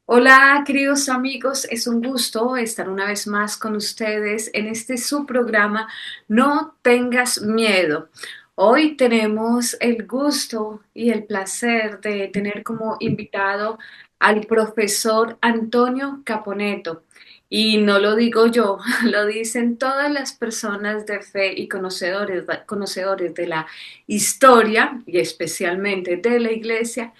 Hola, queridos amigos, es un gusto estar una vez más con ustedes en este su programa No tengas miedo. Hoy tenemos el gusto y el placer de tener como invitado al profesor Antonio Caponeto. Y no lo digo yo, lo dicen todas las personas de fe y conocedores de la historia y especialmente de la iglesia,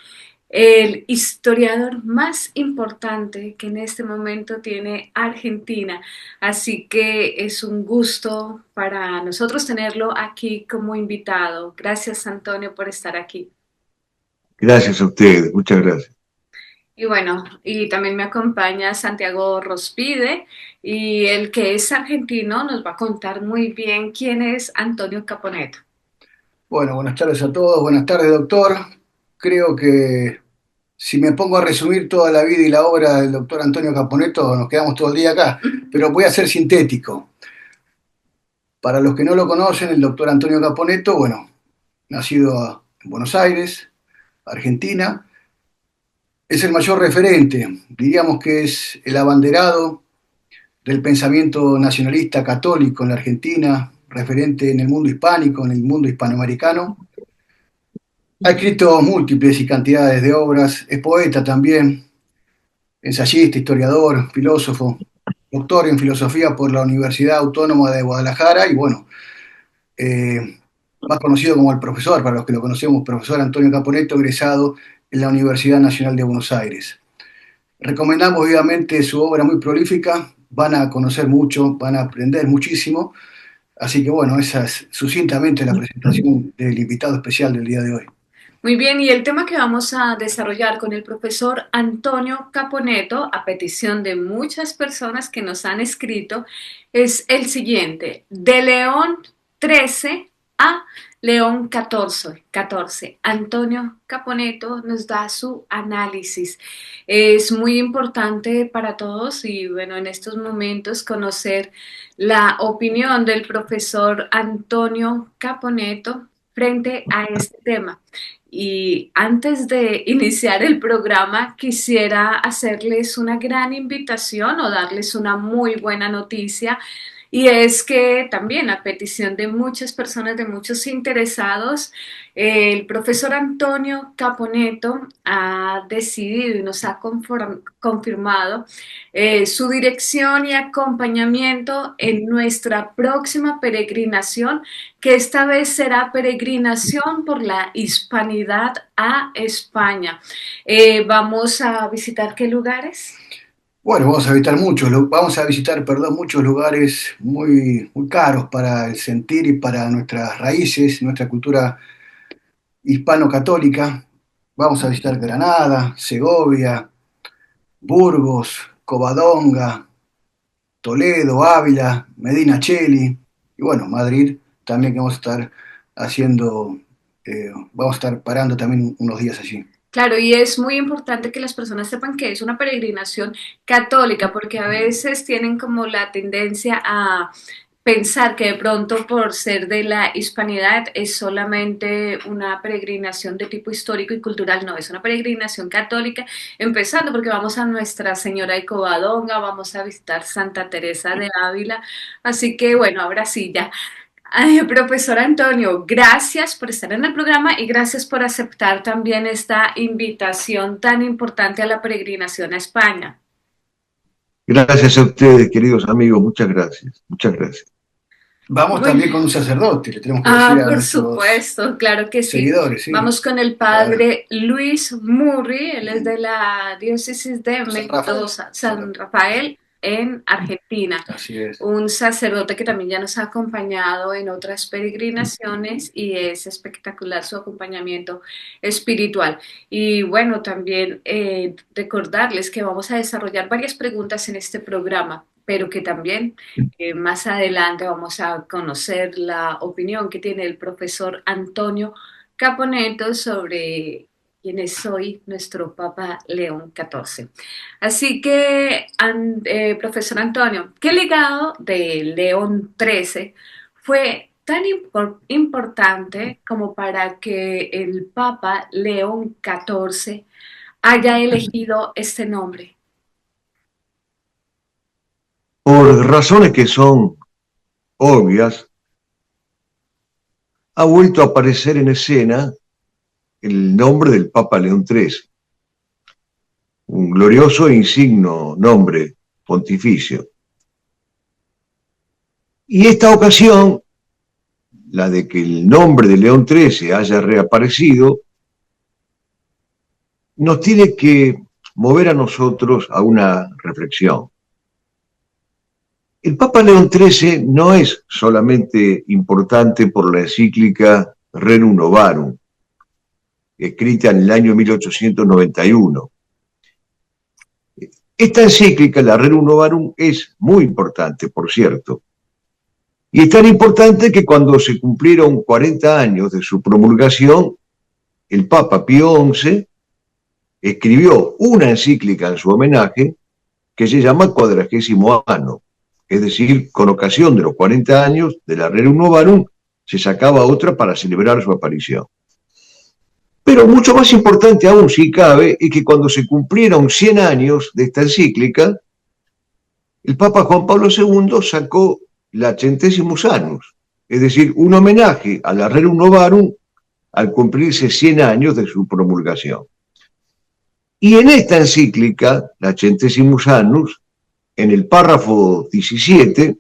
el historiador más importante que en este momento tiene Argentina. Así que es un gusto para nosotros tenerlo aquí como invitado. Gracias, Antonio, por estar aquí. Gracias a ustedes, muchas gracias. Y bueno, y también me acompaña Santiago Rospide, y el que es argentino nos va a contar muy bien quién es Antonio Caponeto. Bueno, buenas tardes a todos, buenas tardes, doctor. Creo que si me pongo a resumir toda la vida y la obra del doctor Antonio Caponeto, nos quedamos todo el día acá, pero voy a ser sintético. Para los que no lo conocen, el doctor Antonio Caponeto, bueno, nacido en Buenos Aires, Argentina, es el mayor referente, diríamos que es el abanderado del pensamiento nacionalista católico en la Argentina, referente en el mundo hispánico, en el mundo hispanoamericano. Ha escrito múltiples y cantidades de obras, es poeta también, ensayista, historiador, filósofo, doctor en filosofía por la Universidad Autónoma de Guadalajara y bueno, eh, más conocido como el profesor, para los que lo conocemos, profesor Antonio Caponeto, egresado en la Universidad Nacional de Buenos Aires. Recomendamos vivamente su obra muy prolífica, van a conocer mucho, van a aprender muchísimo, así que bueno, esa es sucintamente la presentación del invitado especial del día de hoy. Muy bien, y el tema que vamos a desarrollar con el profesor Antonio Caponeto, a petición de muchas personas que nos han escrito, es el siguiente: de León 13 a León 14. Antonio Caponeto nos da su análisis. Es muy importante para todos y bueno, en estos momentos conocer la opinión del profesor Antonio Caponeto frente a este tema. Y antes de iniciar el programa, quisiera hacerles una gran invitación o darles una muy buena noticia. Y es que también a petición de muchas personas, de muchos interesados, el profesor Antonio Caponeto ha decidido y nos ha confirmado su dirección y acompañamiento en nuestra próxima peregrinación, que esta vez será peregrinación por la hispanidad a España. Vamos a visitar qué lugares. Bueno, vamos a visitar, perdón, muchos lugares muy caros para el sentir y para nuestras raíces, nuestra cultura hispano-católica. Vamos a visitar Granada, Segovia, Burgos, Covadonga, Toledo, Ávila, Medina Cheli y bueno, Madrid también que vamos a estar haciendo, vamos a estar parando también unos días allí. Claro, y es muy importante que las personas sepan que es una peregrinación católica, porque a veces tienen como la tendencia a pensar que de pronto por ser de la hispanidad es solamente una peregrinación de tipo histórico y cultural. No, es una peregrinación católica, empezando porque vamos a Nuestra Señora de Covadonga, vamos a visitar Santa Teresa de Ávila. Así que bueno, ahora sí, ya. Ay, profesor Antonio, gracias por estar en el programa y gracias por aceptar también esta invitación tan importante a la peregrinación a España. Gracias a ustedes, queridos amigos, muchas gracias, muchas gracias. Vamos Bueno, también con un sacerdote, le tenemos que decir a por nuestros supuesto, claro que sí. seguidores, sí. Vamos con el Claro. padre Luis Murri, él es de la diócesis de San Rafael. Mendoza, San Rafael, en Argentina. Así es. Un sacerdote que también ya nos ha acompañado en otras peregrinaciones y es espectacular su acompañamiento espiritual. Y bueno, también recordarles que vamos a desarrollar varias preguntas en este programa, pero que también más adelante vamos a conocer la opinión que tiene el profesor Antonio Caponeto sobre quién es hoy nuestro Papa León XIV. Así que, profesor Antonio, ¿qué legado de León XIII fue tan importante como para que el Papa León XIV haya elegido este nombre? Por razones que son obvias, ha vuelto a aparecer en escena el nombre del Papa León XIII, un glorioso e insigno nombre pontificio. Y esta ocasión, la de que el nombre de León XIII haya reaparecido, nos tiene que mover a nosotros a una reflexión. El Papa León XIII no es solamente importante por la encíclica Rerum Novarum, escrita en el año 1891. Esta encíclica, la Rerum Novarum, es muy importante, por cierto. Y es tan importante que cuando se cumplieron 40 años de su promulgación, el Papa Pío XI escribió una encíclica en su homenaje que se llama Quadragésimo Anno. Es decir, con ocasión de los 40 años de la Rerum Novarum, se sacaba otra para celebrar su aparición. Pero mucho más importante aún, si cabe, es que cuando se cumplieron 100 años de esta encíclica, el Papa Juan Pablo II sacó la Centesimus Annus, es decir, un homenaje a la Rerum Novarum al cumplirse 100 años de su promulgación. Y en esta encíclica, la Centesimus Annus, en el párrafo 17,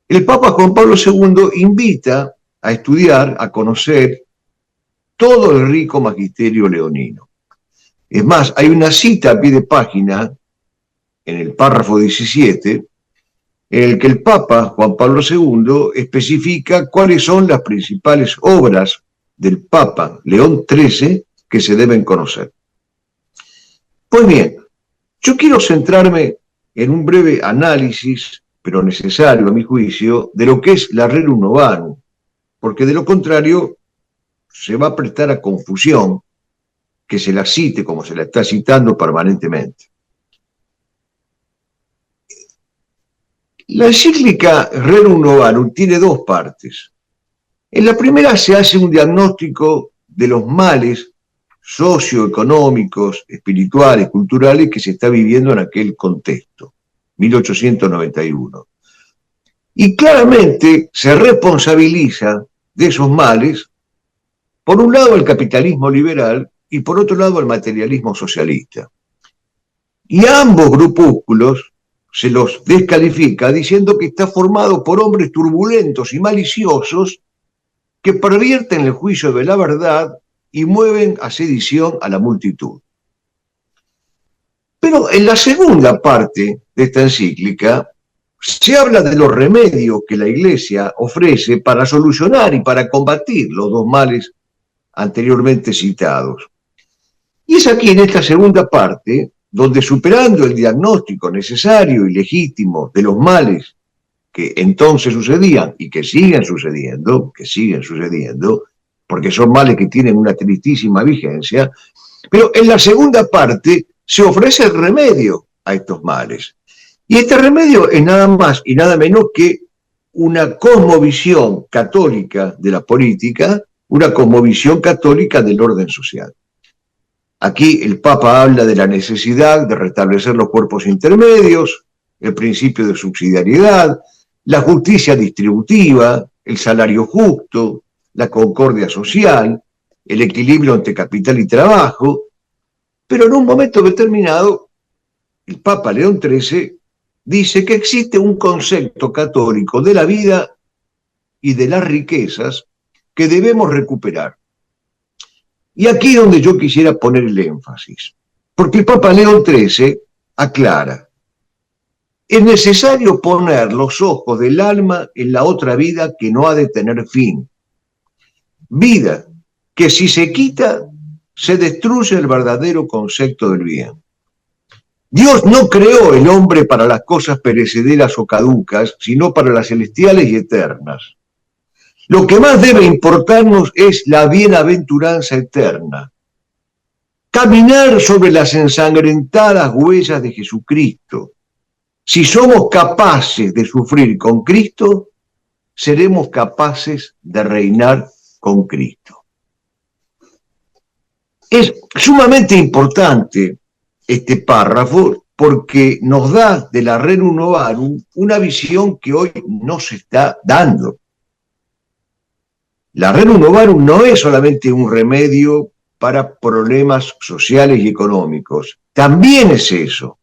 el Papa Juan Pablo II invita a estudiar, a conocer todo el rico magisterio leonino. Es más, hay una cita a pie de página en el párrafo 17, en el que el Papa Juan Pablo II especifica cuáles son las principales obras del Papa León XIII que se deben conocer. Pues bien, yo quiero centrarme en un breve análisis, pero necesario a mi juicio, de lo que es la Rerum Novarum, porque de lo contrario se va a prestar a confusión que se la cite como se la está citando permanentemente. La encíclica Rerum Novarum tiene dos partes. En la primera se hace un diagnóstico de los males socioeconómicos, espirituales, culturales que se está viviendo en aquel contexto, 1891. Y claramente se responsabiliza de esos males, por un lado el capitalismo liberal y por otro lado el materialismo socialista. Y a ambos grupúsculos se los descalifica diciendo que está formado por hombres turbulentos y maliciosos que pervierten el juicio de la verdad y mueven a sedición a la multitud. Pero en la segunda parte de esta encíclica se habla de los remedios que la Iglesia ofrece para solucionar y para combatir los dos males anteriormente citados. Y es aquí en esta segunda parte donde, superando el diagnóstico necesario y legítimo de los males que entonces sucedían y que siguen sucediendo, porque son males que tienen una tristísima vigencia, pero en la segunda parte se ofrece el remedio a estos males. Y este remedio es nada más y nada menos que una cosmovisión católica de la política, una cosmovisión católica del orden social. Aquí el Papa habla de la necesidad de restablecer los cuerpos intermedios, el principio de subsidiariedad, la justicia distributiva, el salario justo, la concordia social, el equilibrio entre capital y trabajo, pero en un momento determinado el Papa León XIII dice que existe un concepto católico de la vida y de las riquezas que debemos recuperar. Y aquí es donde yo quisiera poner el énfasis, porque el Papa León XIII aclara: es necesario poner los ojos del alma en la otra vida que no ha de tener fin. Vida que si se quita, se destruye el verdadero concepto del bien. Dios no creó el hombre para las cosas perecederas o caducas, sino para las celestiales y eternas. Lo que más debe importarnos es la bienaventuranza eterna. Caminar sobre las ensangrentadas huellas de Jesucristo. Si somos capaces de sufrir con Cristo, seremos capaces de reinar con Cristo. Es sumamente importante este párrafo, porque nos da de la Rerum Novarum una visión que hoy no se está dando. La Rerum Novarum no es solamente un remedio para problemas sociales y económicos, también es eso,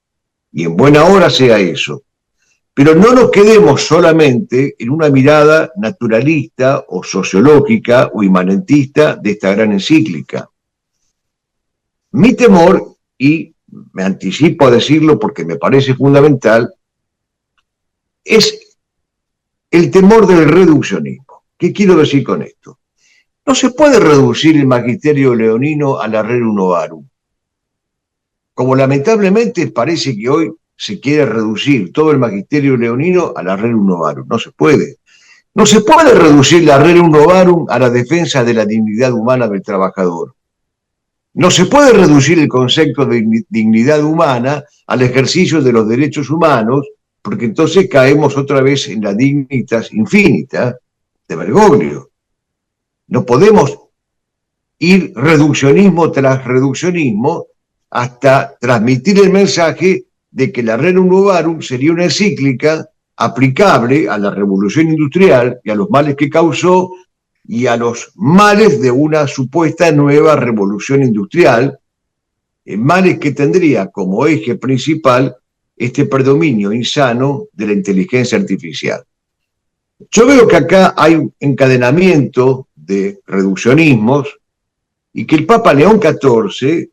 y en buena hora sea eso. Pero no nos quedemos solamente en una mirada naturalista o sociológica o imanentista de esta gran encíclica. Mi temor, y me anticipo a decirlo porque me parece fundamental, es el temor del reduccionismo. ¿Qué quiero decir con esto? No se puede reducir el magisterio leonino a la Rerum Novarum. Como lamentablemente parece que hoy se quiere reducir todo el magisterio leonino a la Rerum Novarum. No se puede. No se puede reducir la Rerum Novarum a la defensa de la dignidad humana del trabajador. No se puede reducir el concepto de dignidad humana al ejercicio de los derechos humanos, porque entonces caemos otra vez en la dignitas infinita de Bergoglio. No podemos ir reduccionismo tras reduccionismo hasta transmitir el mensaje de que la Rerum Novarum sería una encíclica aplicable a la revolución industrial y a los males que causó y a los males de una supuesta nueva revolución industrial, males que tendría como eje principal este predominio insano de la inteligencia artificial. Yo veo que acá hay un encadenamiento de reduccionismos y que el Papa León XIV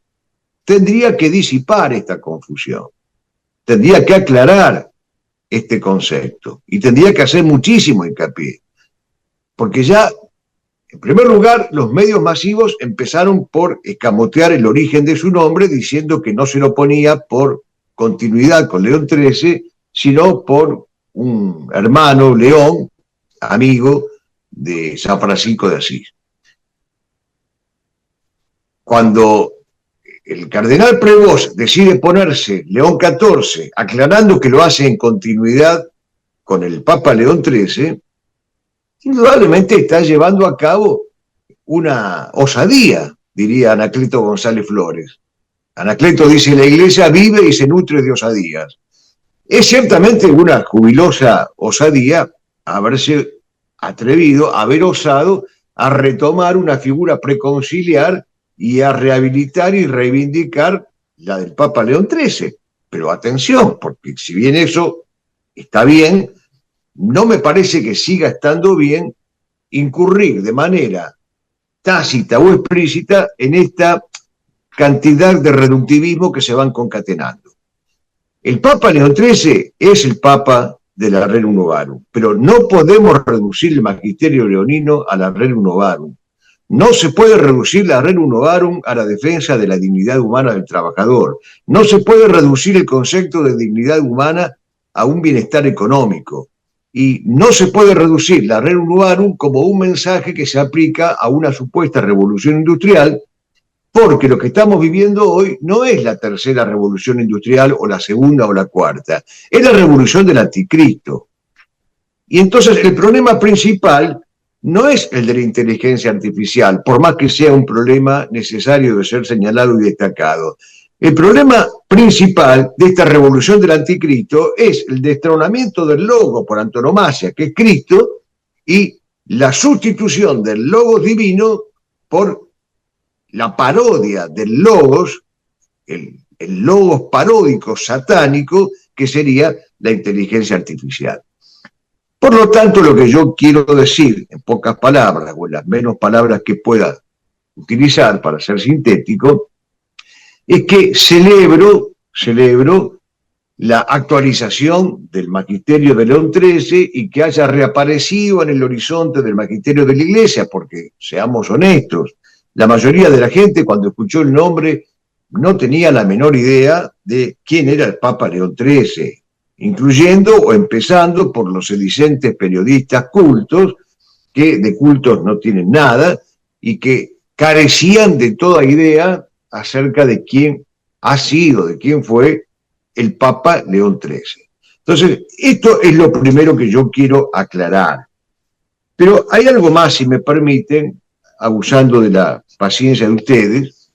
tendría que disipar esta confusión, tendría que aclarar este concepto y tendría que hacer muchísimo hincapié, porque ya, en primer lugar, los medios masivos empezaron por escamotear el origen de su nombre, diciendo que no se lo ponía por continuidad con León XIII, sino por un hermano, León, amigo de San Francisco de Asís. Cuando el cardenal Prevost decide ponerse León XIV, aclarando que lo hace en continuidad con el Papa León XIII, indudablemente está llevando a cabo una osadía, diría Anacleto González Flores. Anacleto dice: la Iglesia vive y se nutre de osadías. Es ciertamente una jubilosa osadía haberse atrevido, haber osado a retomar una figura preconciliar y a rehabilitar y reivindicar la del Papa León XIII. Pero atención, porque si bien eso está bien, no me parece que siga estando bien incurrir de manera tácita o explícita en esta cantidad de reductivismo que se van concatenando. El Papa León XIII es el Papa de la Rerum Novarum, pero no podemos reducir el magisterio leonino a la Rerum Novarum. No se puede reducir la Rerum Novarum a la defensa de la dignidad humana del trabajador. No se puede reducir el concepto de dignidad humana a un bienestar económico. Y no se puede reducir la Rerum Novarum como un mensaje que se aplica a una supuesta revolución industrial, porque lo que estamos viviendo hoy no es la tercera revolución industrial o la segunda o la cuarta, es la revolución del anticristo. Y entonces el problema principal no es el de la inteligencia artificial, por más que sea un problema necesario de ser señalado y destacado. El problema principal de esta revolución del anticristo es el destronamiento del logo por antonomasia, que es Cristo, y la sustitución del logos divino por la parodia del logos, el logos paródico satánico, que sería la inteligencia artificial. Por lo tanto, lo que yo quiero decir, en pocas palabras, o en las menos palabras que pueda utilizar para ser sintético, es que celebro la actualización del magisterio de León XIII y que haya reaparecido en el horizonte del magisterio de la Iglesia, porque, seamos honestos, la mayoría de la gente cuando escuchó el nombre no tenía la menor idea de quién era el Papa León XIII, incluyendo o empezando por los sedicentes periodistas cultos, que de cultos no tienen nada y que carecían de toda idea acerca de quién ha sido, de quién fue el Papa León XIII. Entonces, esto es lo primero que yo quiero aclarar. Pero hay algo más, si me permiten, abusando de la paciencia de ustedes.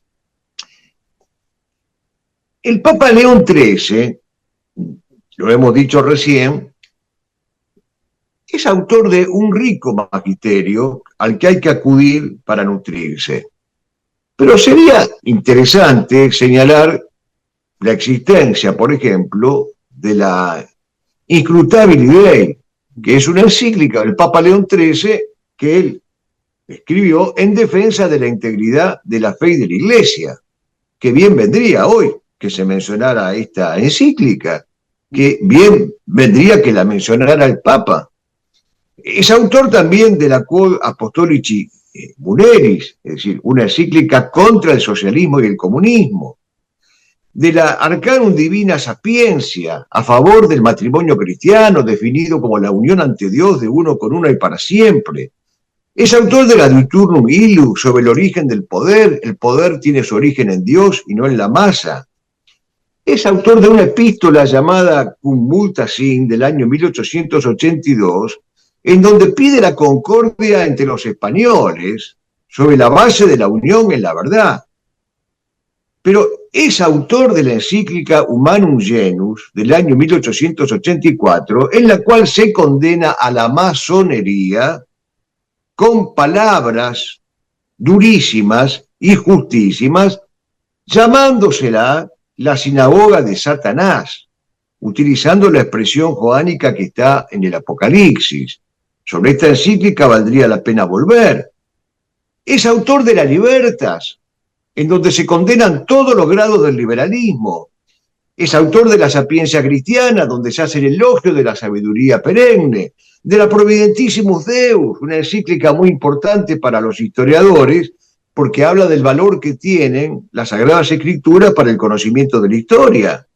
El Papa León XIII, lo hemos dicho recién, es autor de un rico magisterio al que hay que acudir para nutrirse. Pero sería interesante señalar la existencia, por ejemplo, de la Inscrutabili Dei, que es una encíclica del Papa León XIII que él escribió en defensa de la integridad de la fe y de la Iglesia, que bien vendría hoy que se mencionara esta encíclica, que bien vendría que la mencionara el Papa. Es autor también de la Quod Apostolici Muneris, es decir, una encíclica contra el socialismo y el comunismo, de la Arcanum Divina Sapiencia, a favor del matrimonio cristiano, definido como la unión ante Dios de uno con una y para siempre. Es autor de la Diuturnum Illus, sobre el origen del poder. El poder tiene su origen en Dios y no en la masa. Es autor de una epístola llamada Cum Multa Sin, del año 1882, en donde pide la concordia entre los españoles sobre la base de la unión en la verdad. Pero es autor de la encíclica Humanum Genus del año 1884, en la cual se condena a la masonería con palabras durísimas y justísimas, llamándosela la sinagoga de Satanás, utilizando la expresión joánica que está en el Apocalipsis. Sobre esta encíclica valdría la pena volver. Es autor de la Libertas, en donde se condenan todos los grados del liberalismo. Es autor de la Sapiencia Cristiana, donde se hace el elogio de la sabiduría perenne, de la Providentissimus Deus, una encíclica muy importante para los historiadores, porque habla del valor que tienen las Sagradas Escrituras para el conocimiento de la historia.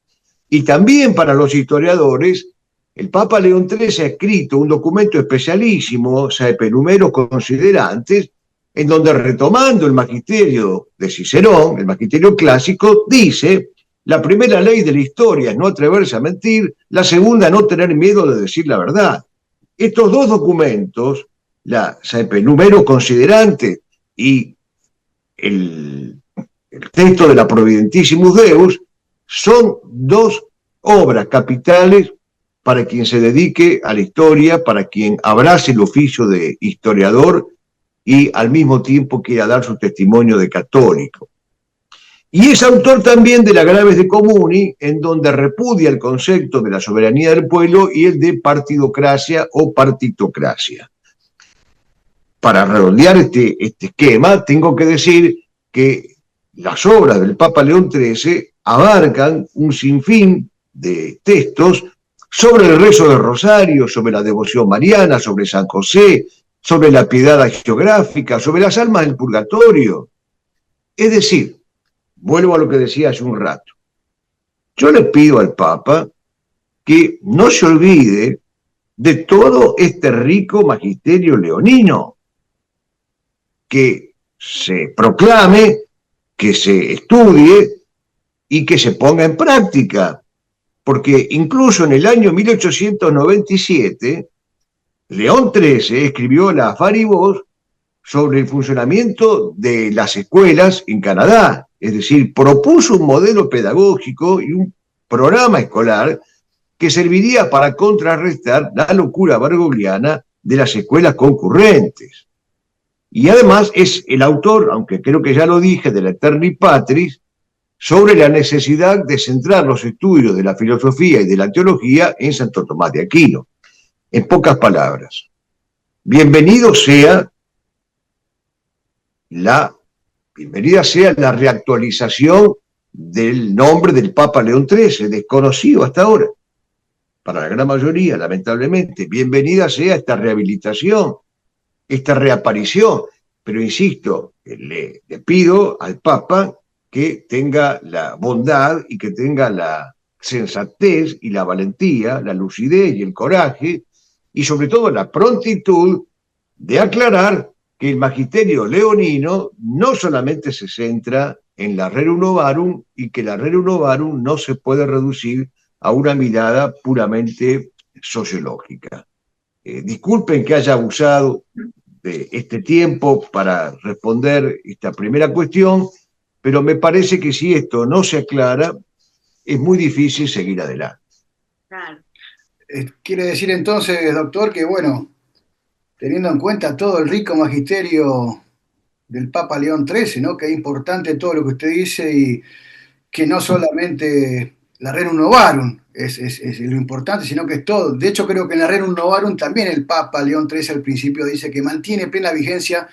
Y también para los historiadores, el Papa León XIII ha escrito un documento especialísimo, Saepe Numeros Considerantes, en donde, retomando el magisterio de Cicerón, el magisterio clásico, dice: la primera ley de la historia es no atreverse a mentir, la segunda, no tener miedo de decir la verdad. Estos dos documentos, la Saepe Numeros Considerantes y el texto de la Providentissimus Deus, son dos obras capitales para quien se dedique a la historia, para quien abrace el oficio de historiador y al mismo tiempo quiera dar su testimonio de católico. Y es autor también de la Graves de Comuni, en donde repudia el concepto de la soberanía del pueblo y el de partidocracia o partitocracia. Para redondear este esquema, tengo que decir que las obras del Papa León XIII abarcan un sinfín de textos sobre el rezo del rosario, sobre la devoción mariana, sobre San José, sobre la piedad hagiográfica, sobre las almas del purgatorio. Es decir, vuelvo a lo que decía hace un rato, yo le pido al Papa que no se olvide de todo este rico magisterio leonino, que se proclame, que se estudie y que se ponga en práctica, porque incluso en el año 1897, León XIII escribió la Faribos sobre el funcionamiento de las escuelas en Canadá, es decir, propuso un modelo pedagógico y un programa escolar que serviría para contrarrestar la locura bergogliana de las escuelas concurrentes. Y además es el autor, aunque creo que ya lo dije, de la Eterni Patris, sobre la necesidad de centrar los estudios de la filosofía y de la teología en Santo Tomás de Aquino. En pocas palabras, bienvenida sea la reactualización del nombre del Papa León XIII, desconocido hasta ahora, para la gran mayoría, lamentablemente. Bienvenida sea esta rehabilitación, esta reaparición, pero insisto, le pido al Papa que tenga la bondad y que tenga la sensatez y la valentía, la lucidez y el coraje, y sobre todo la prontitud de aclarar que el magisterio leonino no solamente se centra en la Rerum Novarum y que la Rerum Novarum no se puede reducir a una mirada puramente sociológica. Disculpen que haya abusado de este tiempo para responder esta primera cuestión, pero me parece que si esto no se aclara, es muy difícil seguir adelante. Claro. Quiere decir entonces, doctor, que bueno, teniendo en cuenta todo el rico magisterio del Papa León XIII, ¿no? Que es importante todo lo que usted dice y que no solamente la Rerum Novarum es lo importante, sino que es todo. De hecho, creo que en la Rerum Novarum también el Papa León XIII al principio dice que mantiene plena vigencia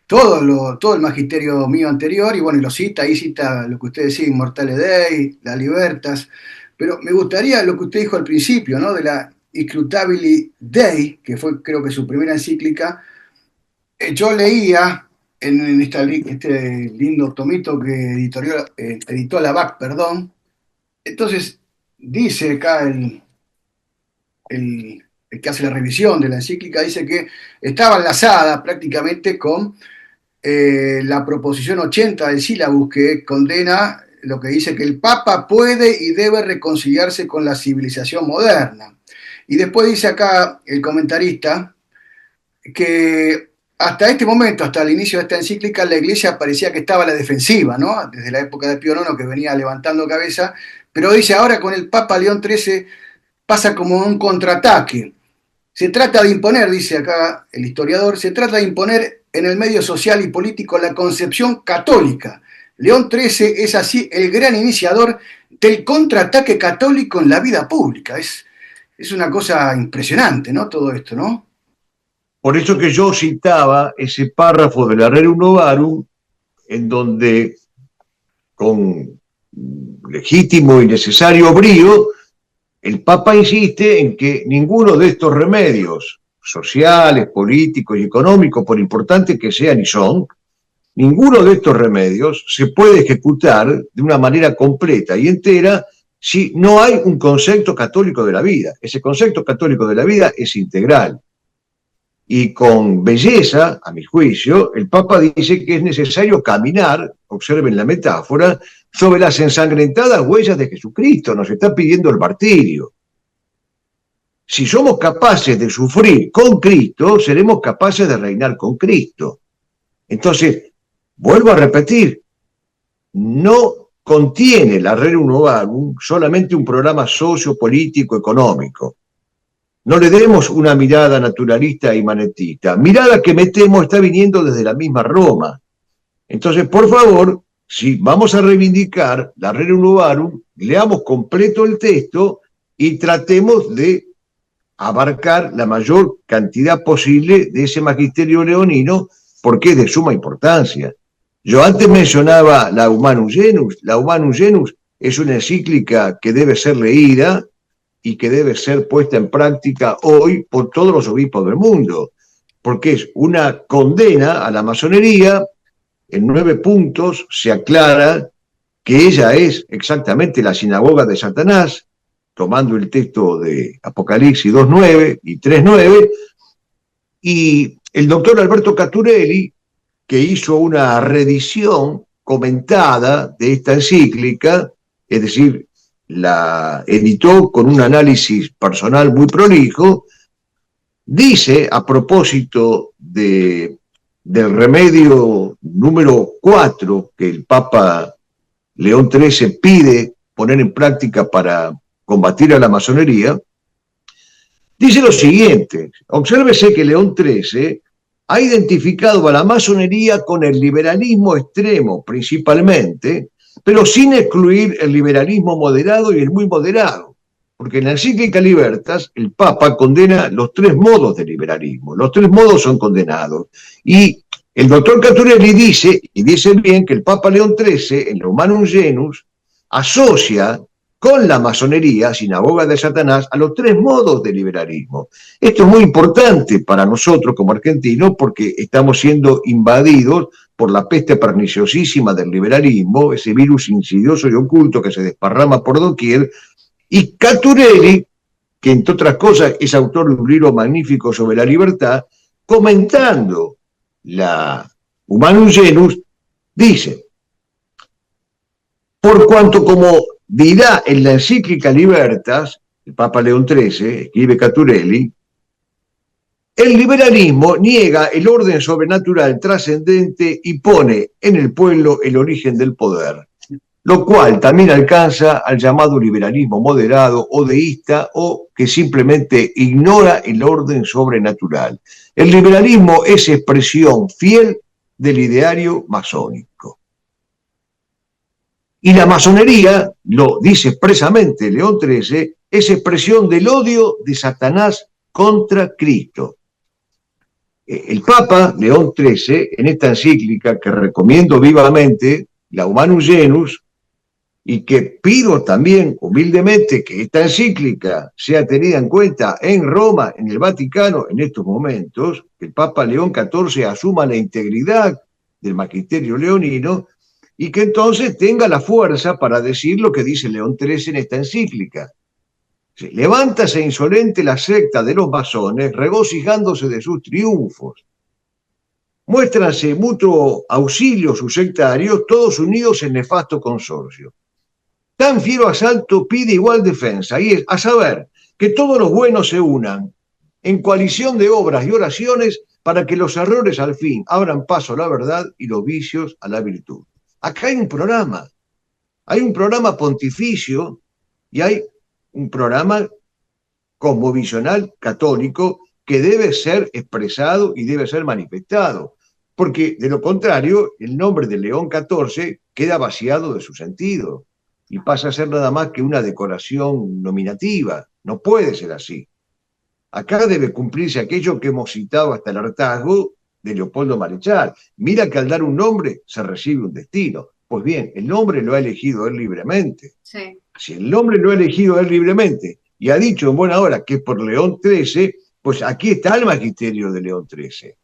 todo el magisterio mío anterior, y bueno, y lo cita, ahí cita lo que usted decía, Immortale Dei, la Libertas, pero me gustaría lo que usted dijo al principio, ¿no? De la Inscrutabili Dei, que fue creo que su primera encíclica. Yo leía este lindo tomito que editó la BAC, perdón. Entonces, dice acá el que hace la revisión de la encíclica, dice que estaba enlazada prácticamente con la proposición 80 del sílabus, que condena lo que dice que el Papa puede y debe reconciliarse con la civilización moderna. Y después dice acá el comentarista que hasta este momento, hasta el inicio de esta encíclica, la Iglesia parecía que estaba a la defensiva, ¿no? Desde la época de Pío IX, que venía levantando cabeza, pero dice ahora con el Papa León XIII pasa como un contraataque. Se trata de imponer, dice acá el historiador, se trata de imponer en el medio social y político la concepción católica. León XIII es así el gran iniciador del contraataque católico en la vida pública. Es una cosa impresionante, ¿no? Todo esto, ¿no? Por eso que yo citaba ese párrafo de la Rerum Novarum, en donde, con legítimo y necesario brío, el Papa insiste en que ninguno de estos remedios sociales, políticos y económicos, por importantes que sean y son, ninguno de estos remedios se puede ejecutar de una manera completa y entera si no hay un concepto católico de la vida. Ese concepto católico de la vida es integral. Y con belleza, a mi juicio, el Papa dice que es necesario caminar, observen la metáfora, sobre las ensangrentadas huellas de Jesucristo. Nos está pidiendo el martirio. Si somos capaces de sufrir con Cristo, seremos capaces de reinar con Cristo. Entonces, vuelvo a repetir, no contiene la Rerum Novarum solamente un programa sociopolítico económico. No le demos una mirada naturalista y manetista. Mirada que me temo está viniendo desde la misma Roma. Entonces, por favor, si vamos a reivindicar la Rerum Novarum, leamos completo el texto y tratemos de abarcar la mayor cantidad posible de ese magisterio leonino, porque es de suma importancia. Yo antes mencionaba la Humanum Genus. La Humanum Genus es una encíclica que debe ser leída y que debe ser puesta en práctica hoy por todos los obispos del mundo, porque es una condena a la masonería. En 9 puntos se aclara que ella es exactamente la sinagoga de Satanás, tomando el texto de Apocalipsis 2.9 y 3.9, y el doctor Alberto Caturelli, que hizo una reedición comentada de esta encíclica, es decir, la editó con un análisis personal muy prolijo, dice a propósito del remedio número 4 que el Papa León XIII pide poner en práctica para combatir a la masonería, dice lo siguiente: obsérvese que León XIII ha identificado a la masonería con el liberalismo extremo principalmente, pero sin excluir el liberalismo moderado y el muy moderado, porque en la encíclica Libertas el Papa condena los 3 modos de liberalismo, los 3 modos son condenados, y el doctor Caturelli dice, y dice bien, que el Papa León XIII en Humanum Genus asocia con la masonería, sinagoga de Satanás, a los 3 modos de liberalismo. Esto es muy importante para nosotros como argentinos porque estamos siendo invadidos por la peste perniciosísima del liberalismo, ese virus insidioso y oculto que se desparrama por doquier, y Caturelli, que entre otras cosas es autor de un libro magnífico sobre la libertad, comentando la Humanum Genus, dice: por cuanto, como dirá en la encíclica Libertas, el Papa León XIII, escribe Caturelli, el liberalismo niega el orden sobrenatural trascendente y pone en el pueblo el origen del poder. lo cual también alcanza al llamado liberalismo moderado o deísta o que simplemente ignora el orden sobrenatural. El liberalismo es expresión fiel del ideario masónico. Y la masonería, lo dice expresamente León XIII, es expresión del odio de Satanás contra Cristo. El Papa León XIII, en esta encíclica que recomiendo vivamente, la Humanum Genus, y que pido también humildemente que esta encíclica sea tenida en cuenta en Roma, en el Vaticano, en estos momentos, que el Papa León XIV asuma la integridad del magisterio leonino y que entonces tenga la fuerza para decir lo que dice León XIII en esta encíclica. Levántase insolente la secta de los masones, regocijándose de sus triunfos. Muéstranse mutuo auxilio sus sectarios, todos unidos en nefasto consorcio. Tan fiero asalto pide igual defensa, y es, a saber, que todos los buenos se unan en coalición de obras y oraciones para que los errores al fin abran paso a la verdad y los vicios a la virtud. Acá hay un programa pontificio y hay un programa cosmovisional católico que debe ser expresado y debe ser manifestado, porque de lo contrario el nombre de León XIV queda vaciado de su sentido y pasa a ser nada más que una decoración nominativa. No puede ser así. Acá debe cumplirse aquello que hemos citado hasta el hartazgo de Leopoldo Marechal. Mira que al dar un nombre se recibe un destino. Pues bien, el nombre lo ha elegido él libremente. Sí. Si el nombre lo ha elegido él libremente y ha dicho en buena hora que es por León XIII, pues aquí está el magisterio de León XIII.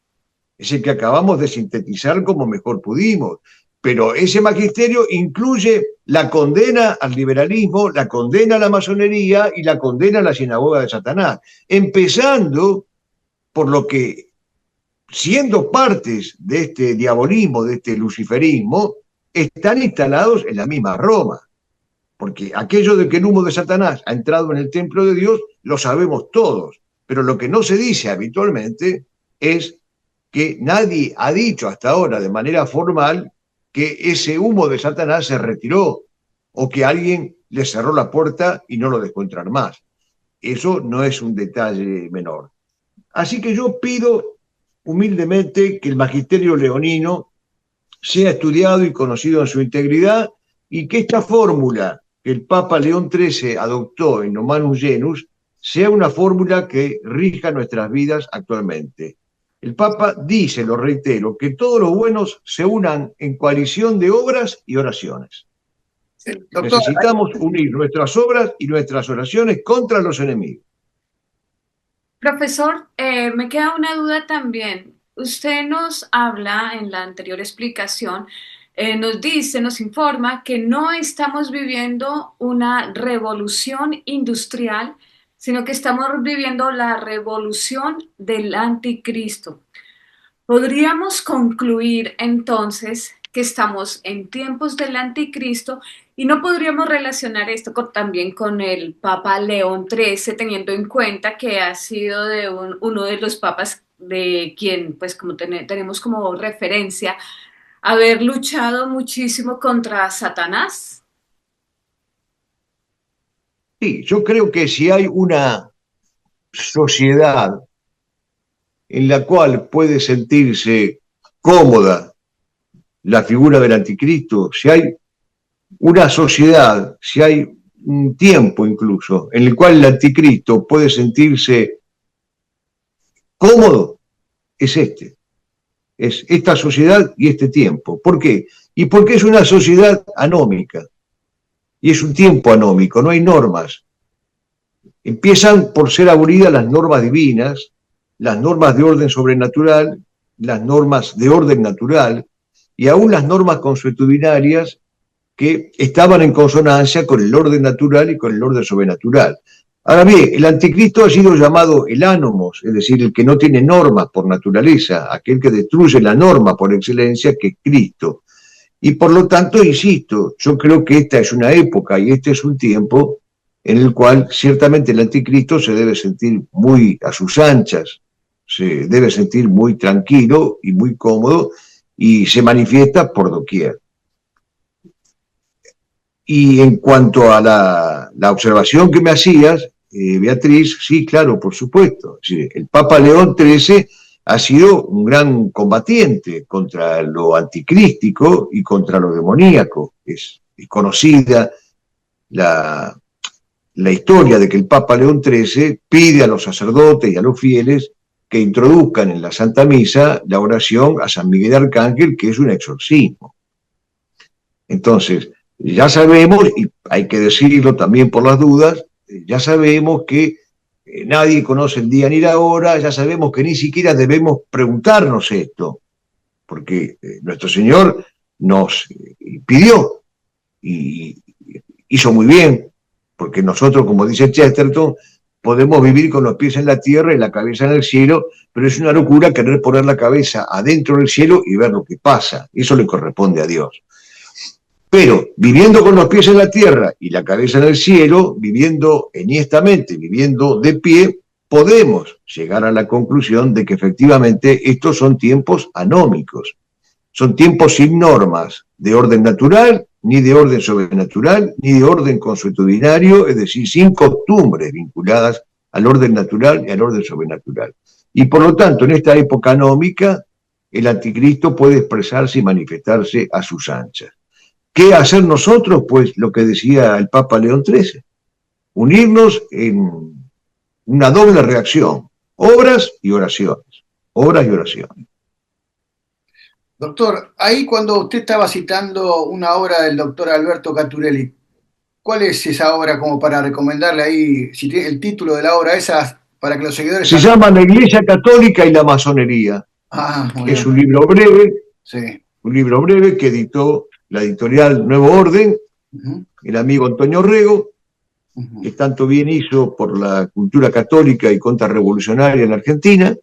Es el que acabamos de sintetizar como mejor pudimos. Pero ese magisterio incluye la condena al liberalismo, la condena a la masonería y la condena a la sinagoga de Satanás. Empezando por lo que, siendo partes de este diabolismo, de este luciferismo, están instalados en la misma Roma. Porque aquello de que el humo de Satanás ha entrado en el templo de Dios, lo sabemos todos. Pero lo que no se dice habitualmente es que nadie ha dicho hasta ahora de manera formal que ese humo de Satanás se retiró o que alguien le cerró la puerta y no lo dejó entrar más. Eso no es un detalle menor. Así que yo pido humildemente que el magisterio leonino sea estudiado y conocido en su integridad y que esta fórmula que el Papa León XIII adoptó en Humanum Genus sea una fórmula que rija nuestras vidas actualmente. El Papa dice, lo reitero, que todos los buenos se unan en coalición de obras y oraciones. Sí, doctor, necesitamos unir nuestras obras y nuestras oraciones contra los enemigos. Profesor, me queda una duda también. Usted nos habla en la anterior explicación, nos dice, nos informa que no estamos viviendo una revolución industrial, sino que estamos viviendo la revolución del anticristo. Podríamos concluir entonces que estamos en tiempos del anticristo y no podríamos relacionar esto también con el Papa León XIII, teniendo en cuenta que ha sido uno de los papas de quien, pues como tenemos como referencia, haber luchado muchísimo contra Satanás. Sí, yo creo que si hay una sociedad en la cual puede sentirse cómoda la figura del anticristo, si hay una sociedad, si hay un tiempo incluso en el cual el anticristo puede sentirse cómodo, es este. Es esta sociedad y este tiempo. ¿Por qué? Y porque es una sociedad anómica. Y es un tiempo anómico, no hay normas. Empiezan por ser abolidas las normas divinas, las normas de orden sobrenatural, las normas de orden natural, y aún las normas consuetudinarias que estaban en consonancia con el orden natural y con el orden sobrenatural. Ahora bien, el anticristo ha sido llamado el ánomos, es decir, el que no tiene normas por naturaleza, aquel que destruye la norma por excelencia, que es Cristo. Y por lo tanto, insisto, yo creo que esta es una época y este es un tiempo en el cual ciertamente el anticristo se debe sentir muy a sus anchas, se debe sentir muy tranquilo y muy cómodo y se manifiesta por doquier. Y en cuanto a la observación que me hacías, Beatriz, sí, claro, por supuesto. Sí, el Papa León XIII ha sido un gran combatiente contra lo anticrístico y contra lo demoníaco. Es conocida la, la historia de que el Papa León XIII pide a los sacerdotes y a los fieles que introduzcan en la Santa Misa la oración a San Miguel Arcángel, que es un exorcismo. Entonces, ya sabemos, y hay que decirlo también por las dudas, ya sabemos que nadie conoce el día ni la hora, ya sabemos que ni siquiera debemos preguntarnos esto, porque nuestro Señor nos pidió y hizo muy bien, porque nosotros, como dice Chesterton, podemos vivir con los pies en la tierra y la cabeza en el cielo, pero es una locura querer poner la cabeza adentro del cielo y ver lo que pasa. Eso le corresponde a Dios. Pero viviendo con los pies en la tierra y la cabeza en el cielo, viviendo enhiestamente, viviendo de pie, podemos llegar a la conclusión de que efectivamente estos son tiempos anómicos, son tiempos sin normas de orden natural, ni de orden sobrenatural, ni de orden consuetudinario, es decir, sin costumbres vinculadas al orden natural y al orden sobrenatural. Y por lo tanto, en esta época anómica, el anticristo puede expresarse y manifestarse a sus anchas. ¿Qué hacer nosotros? Pues lo que decía el Papa León XIII, unirnos en una doble reacción, obras y oraciones, obras y oraciones. Doctor, ahí cuando usted estaba citando una obra del doctor Alberto Caturelli, ¿cuál es esa obra como para recomendarle ahí, si tiene el título de la obra esa, para que los seguidores... Se llama La Iglesia Católica y la Masonería. Muy es bien. Sí. Un libro breve que editó la editorial Nuevo Orden, el amigo Antonio Rego, que tanto bien hizo por la cultura católica y contrarrevolucionaria en Argentina,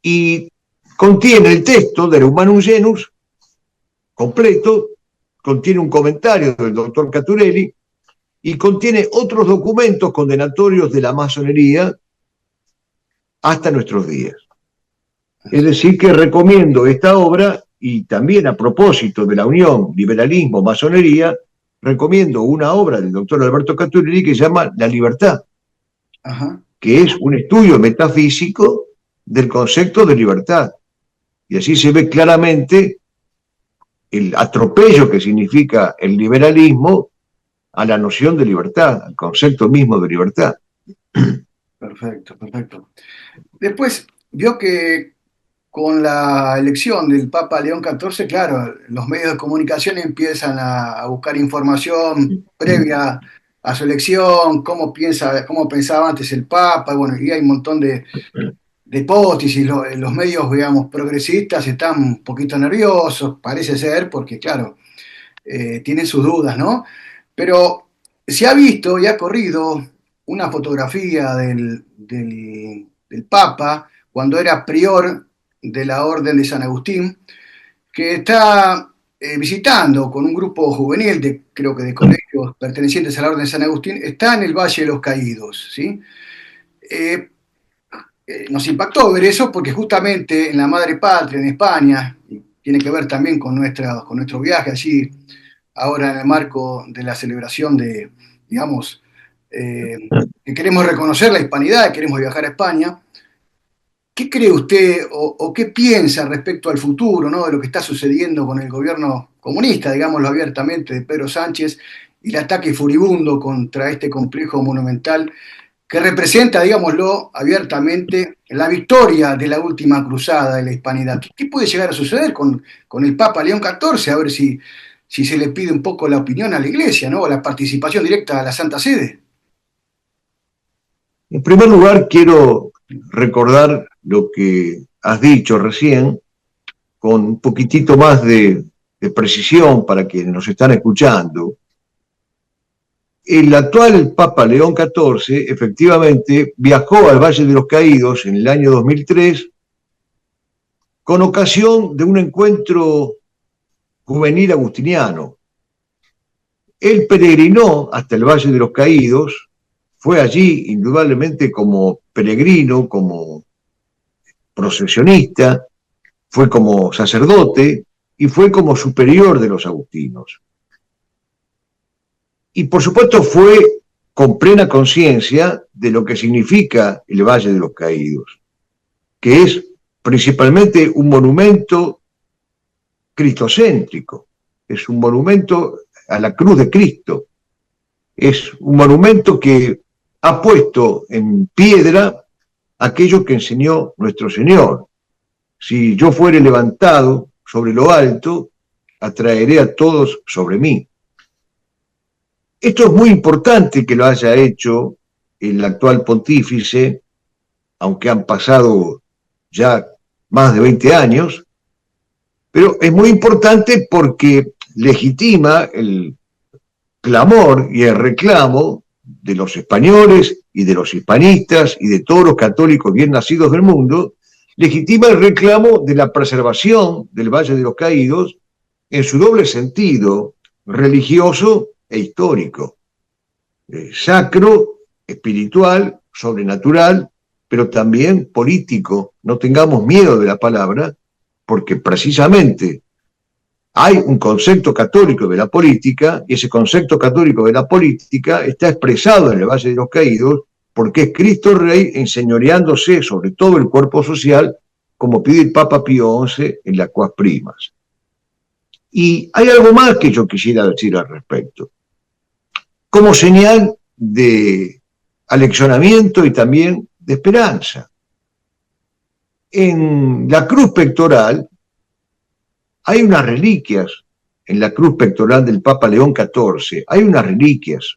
y contiene el texto del Humanum Genus completo, contiene un comentario del doctor Caturelli y contiene otros documentos condenatorios de la masonería hasta nuestros días. Es decir, que recomiendo esta obra y también a propósito de la unión liberalismo-masonería, recomiendo una obra del doctor Alberto Caturelli que se llama La Libertad, que es un estudio metafísico del concepto de libertad. Y así se ve claramente el atropello que significa el liberalismo a la noción de libertad, al concepto mismo de libertad. Perfecto, perfecto. Después, vio que con la elección del Papa León XIV, claro, los medios de comunicación empiezan a buscar información previa a su elección, cómo pensaba antes el Papa, bueno, y hay un montón de hipótesis. Los medios, digamos, progresistas están un poquito nerviosos, parece ser, porque claro, tienen sus dudas, ¿no? Pero se ha visto y ha corrido una fotografía del Papa cuando era prior de la Orden de San Agustín, que está visitando con un grupo juvenil, creo que de colegios pertenecientes a la Orden de San Agustín, está en el Valle de los Caídos, ¿sí? Nos impactó ver eso porque justamente en la madre patria, en España, y tiene que ver también con nuestro viaje allí, ahora en el marco de la celebración de, digamos, que queremos reconocer la hispanidad, queremos viajar a España. ¿Qué cree usted o qué piensa respecto al futuro, ¿no?, de lo que está sucediendo con el gobierno comunista, digámoslo abiertamente, de Pedro Sánchez, y el ataque furibundo contra este complejo monumental que representa, digámoslo abiertamente, la victoria de la última cruzada de la hispanidad? ¿Qué puede llegar a suceder con el Papa León XIV? A ver si se le pide un poco la opinión a la Iglesia, ¿no?, la participación directa a la Santa Sede. En primer lugar, quiero recordar lo que has dicho recién, con un poquitito más de precisión para quienes nos están escuchando. El actual Papa León XIV efectivamente viajó al Valle de los Caídos en el año 2003 con ocasión de un encuentro juvenil agustiniano. Él peregrinó hasta el Valle de los Caídos, fue allí indudablemente como peregrino, como procesionista, fue como sacerdote y fue como superior de los agustinos. y por supuesto fue con plena conciencia de lo que significa el Valle de los Caídos, que es principalmente un monumento cristocéntrico, es un monumento a la cruz de Cristo, es un monumento que ha puesto en piedra aquello que enseñó nuestro Señor. Si yo fuere levantado sobre lo alto, atraeré a todos sobre mí. Esto es muy importante que lo haya hecho el actual pontífice, aunque han pasado ya más de 20 años, pero es muy importante porque legitima el clamor y el reclamo de los españoles y de los hispanistas y de todos los católicos bien nacidos del mundo, legitima el reclamo de la preservación del Valle de los Caídos en su doble sentido, religioso e histórico, sacro, espiritual, sobrenatural, pero también político. No tengamos miedo de la palabra, porque precisamente hay un concepto católico de la política, y ese concepto católico de la política está expresado en el Valle de los Caídos, porque es Cristo Rey enseñoreándose sobre todo el cuerpo social, como pide el Papa Pío XI en las Quas Primas. Y hay algo más que yo quisiera decir al respecto. Como señal de aleccionamiento y también de esperanza. En la cruz pectoral hay unas reliquias, en la cruz pectoral del Papa León XIV, hay unas reliquias.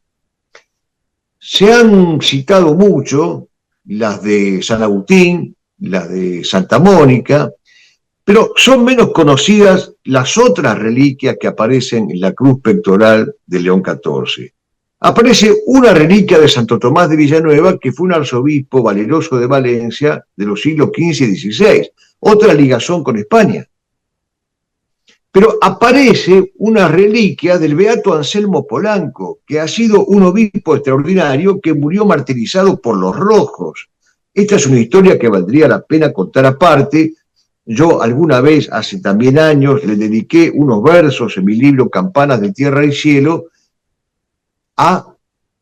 Se han citado mucho las de San Agustín, las de Santa Mónica, pero son menos conocidas las otras reliquias que aparecen en la cruz pectoral de León XIV. Aparece una reliquia de Santo Tomás de Villanueva, que fue un arzobispo valeroso de Valencia de los siglos XV y XVI, otra ligazón con España. Pero aparece una reliquia del beato Anselmo Polanco, que ha sido un obispo extraordinario que murió martirizado por los rojos. Esta es una historia que valdría la pena contar aparte. Yo alguna vez, hace también años, le dediqué unos versos en mi libro Campanas de Tierra y Cielo a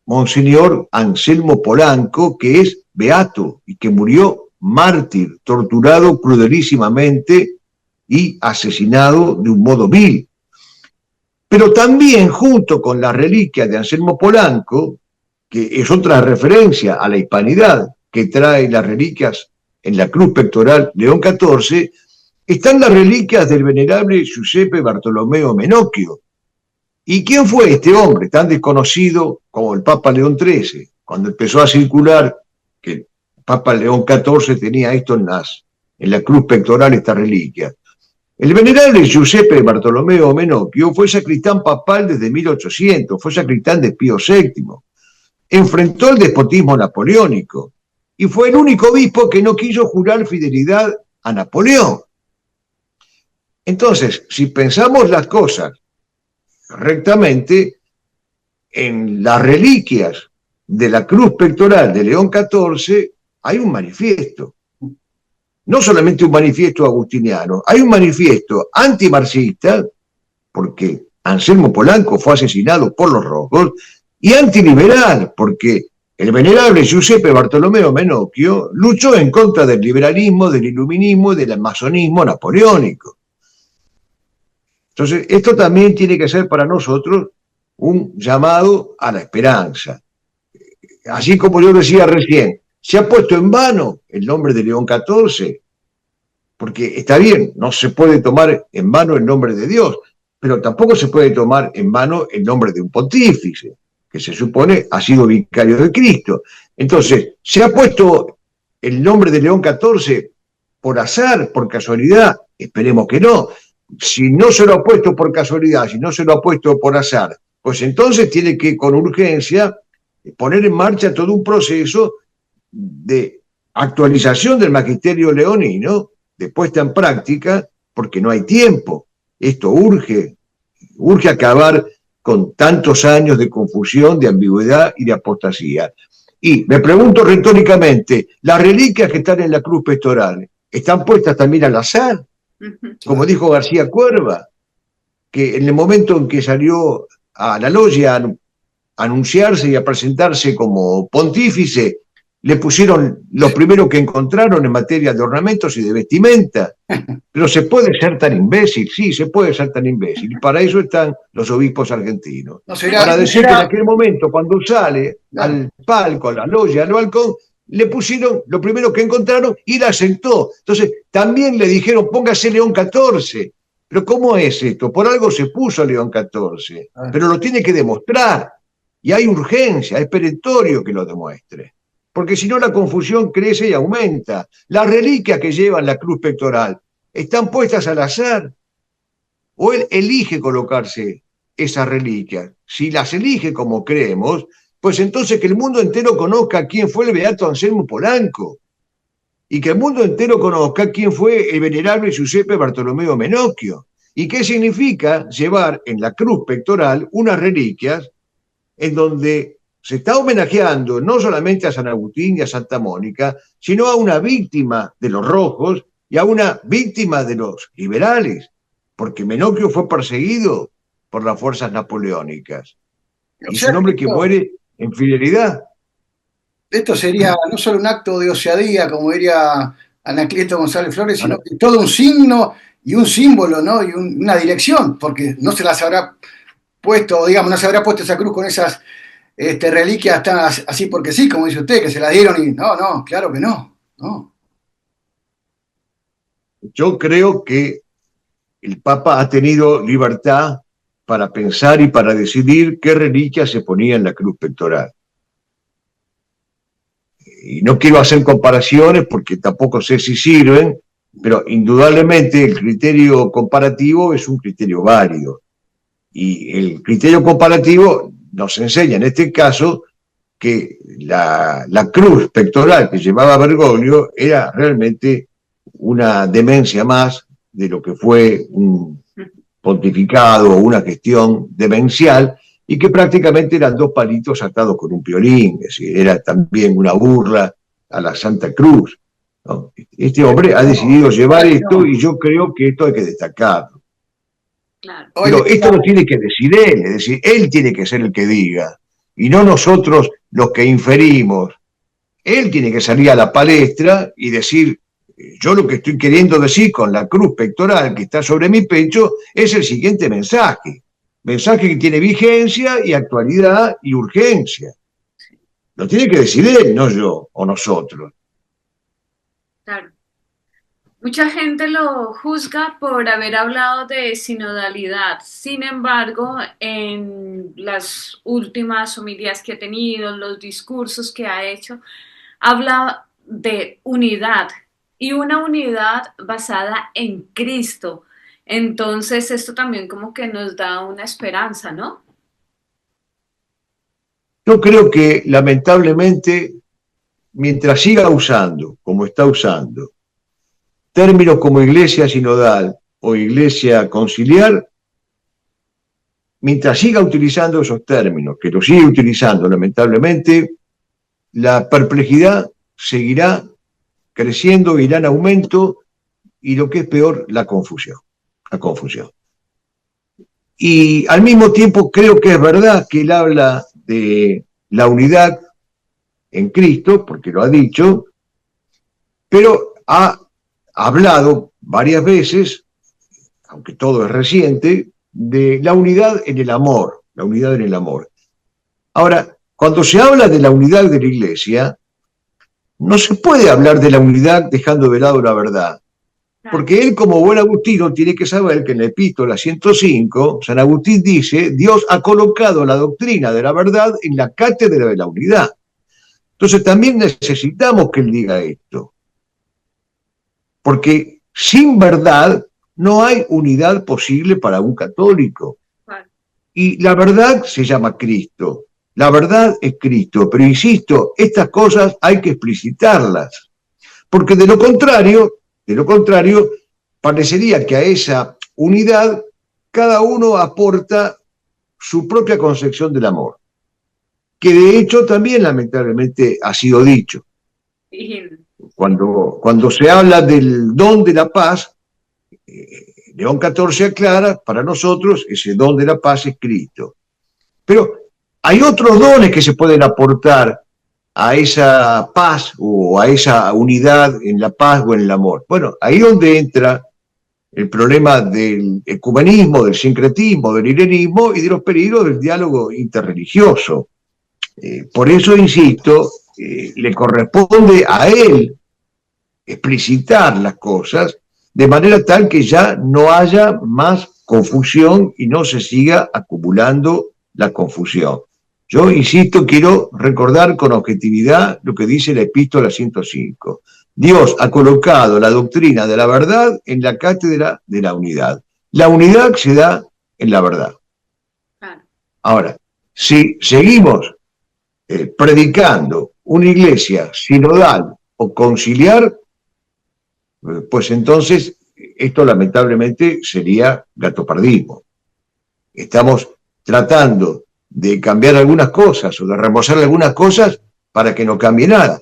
Monseñor Anselmo Polanco, que es beato y que murió mártir, torturado crudelísimamente y asesinado de un modo vil. Pero también, junto con la reliquia de Anselmo Polanco, que es otra referencia a la hispanidad que trae las reliquias en la cruz pectoral León XIV, están las reliquias del venerable Giuseppe Bartolomeo Menocchio. ¿Y quién fue este hombre tan desconocido como el Papa León XIII? Cuando empezó a circular que el Papa León XIV tenía esto en la cruz pectoral, esta reliquia. El venerable Giuseppe Bartolomeo Menocchio fue sacristán papal desde 1800, fue sacristán de Pío VII, enfrentó el despotismo napoleónico y fue el único obispo que no quiso jurar fidelidad a Napoleón. Entonces, si pensamos las cosas rectamente, en las reliquias de la cruz pectoral de León XIV hay un manifiesto. No solamente un manifiesto agustiniano, hay un manifiesto antimarxista, porque Anselmo Polanco fue asesinado por los rojos, y antiliberal, porque el venerable Giuseppe Bartolomeo Menocchio luchó en contra del liberalismo, del iluminismo y del masonismo napoleónico. Entonces, esto también tiene que ser para nosotros un llamado a la esperanza. Así como yo decía recién, se ha puesto en vano el nombre de León XIV, porque está bien, no se puede tomar en vano el nombre de Dios, pero tampoco se puede tomar en vano el nombre de un pontífice, que se supone ha sido vicario de Cristo. Entonces, ¿se ha puesto el nombre de León XIV por azar, por casualidad? Esperemos que no. Si no se lo ha puesto por casualidad, si no se lo ha puesto por azar, pues entonces tiene que con urgencia poner en marcha todo un proceso de actualización del magisterio leonino, de puesta en práctica, porque no hay tiempo. Esto urge acabar con tantos años de confusión, de ambigüedad y de apostasía. Y me pregunto retóricamente, ¿las reliquias que están en la cruz pectoral están puestas también al azar? Como dijo García Cuerva, que en el momento en que salió a la logia anunciarse y a presentarse como pontífice, le pusieron lo primero que encontraron en materia de ornamentos y de vestimenta. Pero se puede ser tan imbécil, sí, se puede ser tan imbécil. Y para eso están los obispos argentinos. No será, Para no decir que en será, aquel momento, cuando sale claro, al palco, a la logia, al balcón, le pusieron lo primero que encontraron y la aceptó. Entonces, también le dijeron, póngase León XIV. Pero ¿cómo es esto? Por algo se puso León XIV, pero lo tiene que demostrar. Y hay urgencia, es perentorio que lo demuestre. Porque si no la confusión crece y aumenta. Las reliquias que llevan la cruz pectoral están puestas al azar. O él elige colocarse esas reliquias. Si las elige como creemos, pues entonces que el mundo entero conozca quién fue el beato Anselmo Polanco. Y que el mundo entero conozca quién fue el venerable Giuseppe Bartolomeo Menocchio. Y qué significa llevar en la cruz pectoral unas reliquias en donde se está homenajeando no solamente a San Agustín y a Santa Mónica, sino a una víctima de los rojos y a una víctima de los liberales, porque Menocchio fue perseguido por las fuerzas napoleónicas. o Y es sea, un hombre que muere en fidelidad. esto sería no solo un acto de osadía, como diría Anacleto González Flores, sino que todo un signo y un símbolo, ¿no? Y una dirección, porque no se las habrá puesto, digamos, no se habrá puesto esa cruz con esas reliquias tan así porque sí, como dice usted, que se las dieron y no, no, claro que no, no. Yo creo que el Papa ha tenido libertad para pensar y para decidir qué reliquia se ponía en la cruz pectoral. Y no quiero hacer comparaciones porque tampoco sé si sirven, pero indudablemente el criterio comparativo es un criterio válido. Y el criterio comparativo nos enseña en este caso que la cruz pectoral que llevaba Bergoglio era realmente una demencia más de lo que fue un pontificado o una gestión demencial, y que prácticamente eran dos palitos atados con un piolín, es decir, era también una burla a la Santa Cruz, ¿no? Este hombre ha decidido llevar esto y yo creo que esto hay que destacarlo. Claro. Pero esto lo tiene que decir él, es decir, él tiene que ser el que diga, y no nosotros los que inferimos. Él tiene que salir a la palestra y decir, yo lo que estoy queriendo decir con la cruz pectoral que está sobre mi pecho es el siguiente mensaje. Mensaje que tiene vigencia y actualidad y urgencia. Lo tiene que decir él, no yo o nosotros. Claro. Mucha gente lo juzga por haber hablado de sinodalidad. Sin embargo, en las últimas homilías que ha tenido, los discursos que ha hecho, habla de unidad y una unidad basada en Cristo. Entonces, esto también como que nos da una esperanza, ¿no? Yo creo que lamentablemente, mientras siga usando, como está usando, términos como iglesia sinodal o iglesia conciliar, mientras siga utilizando esos términos, que los sigue utilizando lamentablemente, la perplejidad seguirá creciendo, irá en aumento, y lo que es peor, la confusión. La confusión. Y al mismo tiempo creo que es verdad que él habla de la unidad en Cristo, porque lo ha dicho, pero ha hablado varias veces, aunque todo es reciente, de la unidad en el amor, la unidad en el amor. Ahora, cuando se habla de la unidad de la Iglesia, no se puede hablar de la unidad dejando de lado la verdad. Porque él, como buen agustino, tiene que saber que en la epístola 105, San Agustín dice, Dios ha colocado la doctrina de la verdad en la cátedra de la unidad. Entonces también necesitamos que él diga esto. Porque sin verdad no hay unidad posible para un católico. Y la verdad se llama Cristo. La verdad es Cristo. Pero insisto, estas cosas hay que explicitarlas. Porque de lo contrario, parecería que a esa unidad cada uno aporta su propia concepción del amor, que de hecho también lamentablemente ha sido dicho. Cuando se habla del don de la paz, León XIV aclara, para nosotros ese don de la paz es Cristo. Pero Hay otros dones que se pueden aportar a esa paz o a esa unidad en la paz o en el amor. Bueno, ahí es donde entra el problema del ecumenismo, del sincretismo, del irenismo y de los peligros del diálogo interreligioso. Por eso, insisto, le corresponde a él explicitar las cosas de manera tal que ya no haya más confusión y no se siga acumulando la confusión. Yo, insisto, quiero recordar con objetividad lo que dice la epístola 105. Dios ha colocado la doctrina de la verdad en la cátedra de la unidad. La unidad se da en la verdad. Ahora, si seguimos predicando una iglesia sinodal o conciliar, pues entonces esto lamentablemente sería gatopardismo. Estamos tratando de cambiar algunas cosas o de remozar algunas cosas para que no cambie nada.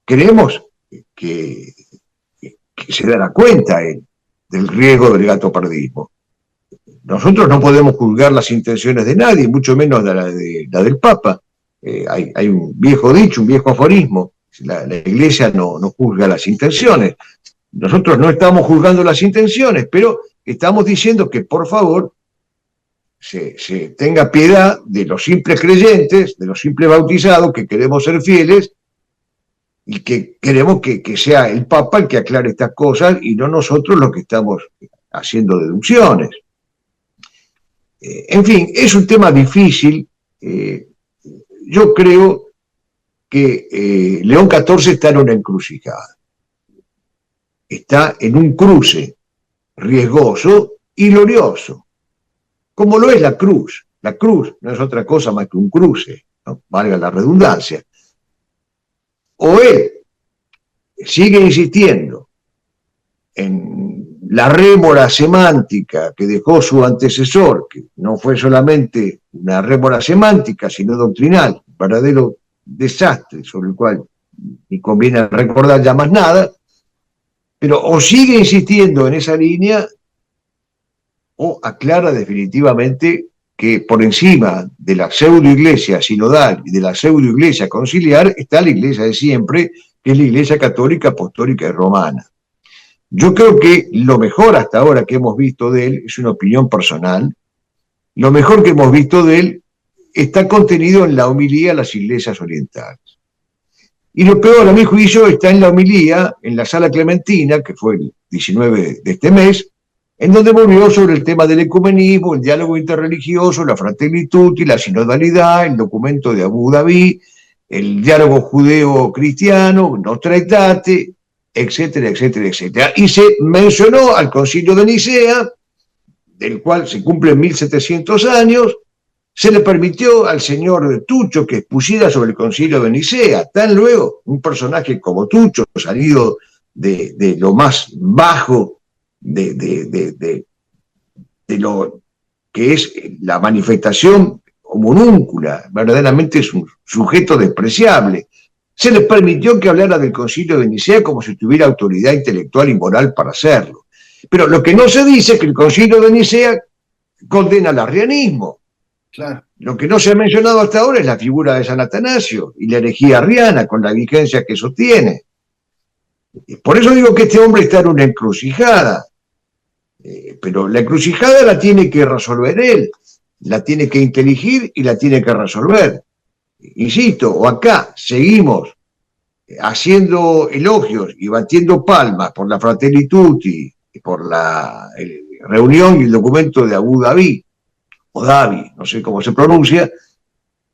Creemos que se dará cuenta del riesgo del gatopardismo. Nosotros no podemos juzgar las intenciones de nadie, mucho menos la del Papa. Hay un viejo dicho, un viejo aforismo, la Iglesia no juzga las intenciones. Nosotros no estamos juzgando las intenciones, pero estamos diciendo que por favor se tenga piedad de los simples creyentes, de los simples bautizados que queremos ser fieles y que queremos que sea el Papa el que aclare estas cosas y no nosotros los que estamos haciendo deducciones. En fin, es un tema difícil. Yo creo que León XIV está en una encrucijada. Está en un cruce riesgoso y glorioso, como lo es la cruz. La cruz no es otra cosa más que un cruce, ¿no? Valga la redundancia. O él sigue insistiendo en la rémora semántica que dejó su antecesor, que no fue solamente una rémora semántica, sino doctrinal, un verdadero desastre sobre el cual ni conviene recordar ya más nada, pero o sigue insistiendo en esa línea o aclara definitivamente que por encima de la pseudoiglesia sinodal y de la pseudoiglesia conciliar está la iglesia de siempre, que es la iglesia católica, apostólica y romana. Yo creo que lo mejor hasta ahora que hemos visto de él, es una opinión personal, lo mejor que hemos visto de él está contenido en la homilía a las iglesias orientales. Y lo peor, a mi juicio, está en la homilía, en la Sala Clementina, que fue el 19 de este mes, en donde volvió sobre el tema del ecumenismo, el diálogo interreligioso, la Fratelli Tutti, la sinodalidad, el documento de Abu Dhabi, el diálogo judeo-cristiano, Nostra Aetate, etcétera, etcétera, etcétera. Y se mencionó al Concilio de Nicea, del cual se cumplen 1700 años, se le permitió al señor Tucho que expusiera sobre el Concilio de Nicea. Tan luego, un personaje como Tucho, salido de lo más bajo de lo que es la manifestación homunúncula, verdaderamente es un sujeto despreciable. Se le permitió que hablara del Concilio de Nicea como si tuviera autoridad intelectual y moral para hacerlo. Pero lo que no se dice es que el Concilio de Nicea condena al arrianismo. Claro. Lo que no se ha mencionado hasta ahora es la figura de San Atanasio y la herejía arriana con la vigencia que sostiene. Por eso digo que este hombre está en una encrucijada, pero la encrucijada la tiene que resolver él, la tiene que inteligir y la tiene que resolver. Insisto, o acá seguimos haciendo elogios y batiendo palmas por la Fratelli Tutti, por la reunión y el documento de Abu Dhabi, o Dhabi, no sé cómo se pronuncia,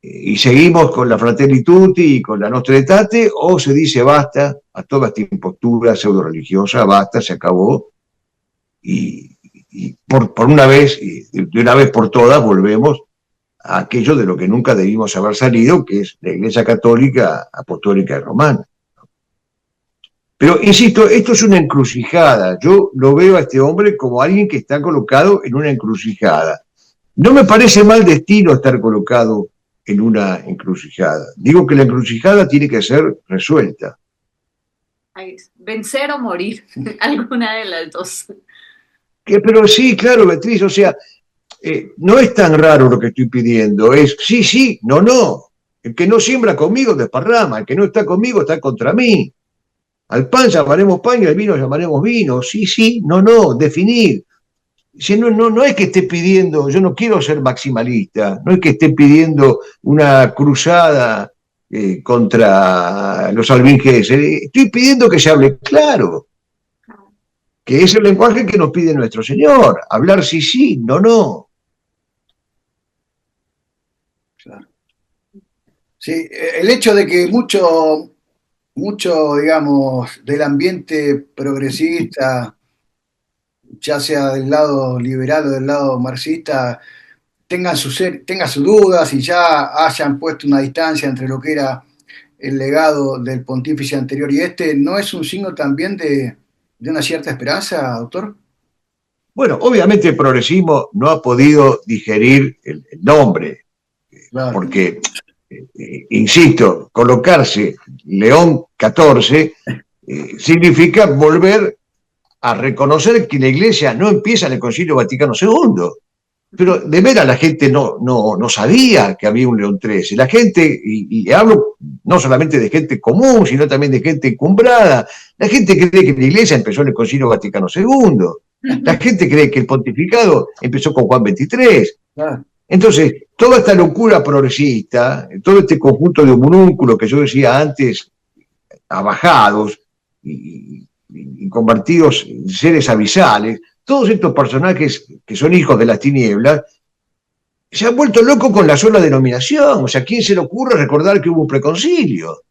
y seguimos con la Fratelli Tutti y con la Nostra Aetate, o se dice basta a toda esta impostura pseudo-religiosa, basta, se acabó, y por una vez, y de una vez por todas, volvemos a aquello de lo que nunca debimos haber salido, que es la Iglesia Católica, Apostólica y Romana. Pero, insisto, esto es una encrucijada. Yo lo veo a este hombre como alguien que está colocado en una encrucijada. No me parece mal destino estar colocado en una encrucijada. Digo que la encrucijada tiene que ser resuelta. Vencer o morir, alguna de las dos. Pero sí, claro, Beatriz, o sea, no es tan raro lo que estoy pidiendo, es sí, sí, no, no. El que no siembra conmigo desparrama, el que no está conmigo está contra mí. Al pan llamaremos pan y al vino llamaremos vino. Sí, sí, no, no, definir. Si no, no, no es que esté pidiendo, yo no quiero ser maximalista, no es que esté pidiendo una cruzada contra los albinges, estoy pidiendo que se hable claro, que es el lenguaje que nos pide nuestro Señor, hablar sí, sí, no, no. Claro. Sí, el hecho de que mucho, digamos, del ambiente progresista, ya sea del lado liberal o del lado marxista, tenga sus dudas y ya hayan puesto una distancia entre lo que era el legado del pontífice anterior y este, ¿no es un signo también de una cierta esperanza, doctor? Bueno, obviamente el progresismo no ha podido digerir el nombre, Claro. porque, insisto, colocarse León XIV significa volver a reconocer que la Iglesia no empieza en el Concilio Vaticano II. Pero de veras la gente no sabía que había un León XIII. La gente, y hablo no solamente de gente común, sino también de gente encumbrada, la gente cree que la Iglesia empezó en el Concilio Vaticano II. La gente cree que el pontificado empezó con Juan XXIII. Claro. Entonces, toda esta locura progresista, todo este conjunto de homúnculos que yo decía antes, abajados y convertidos en seres abisales, todos estos personajes que son hijos de las tinieblas, se han vuelto locos con la sola denominación. O sea, ¿a quién se le ocurre recordar que hubo un preconcilio?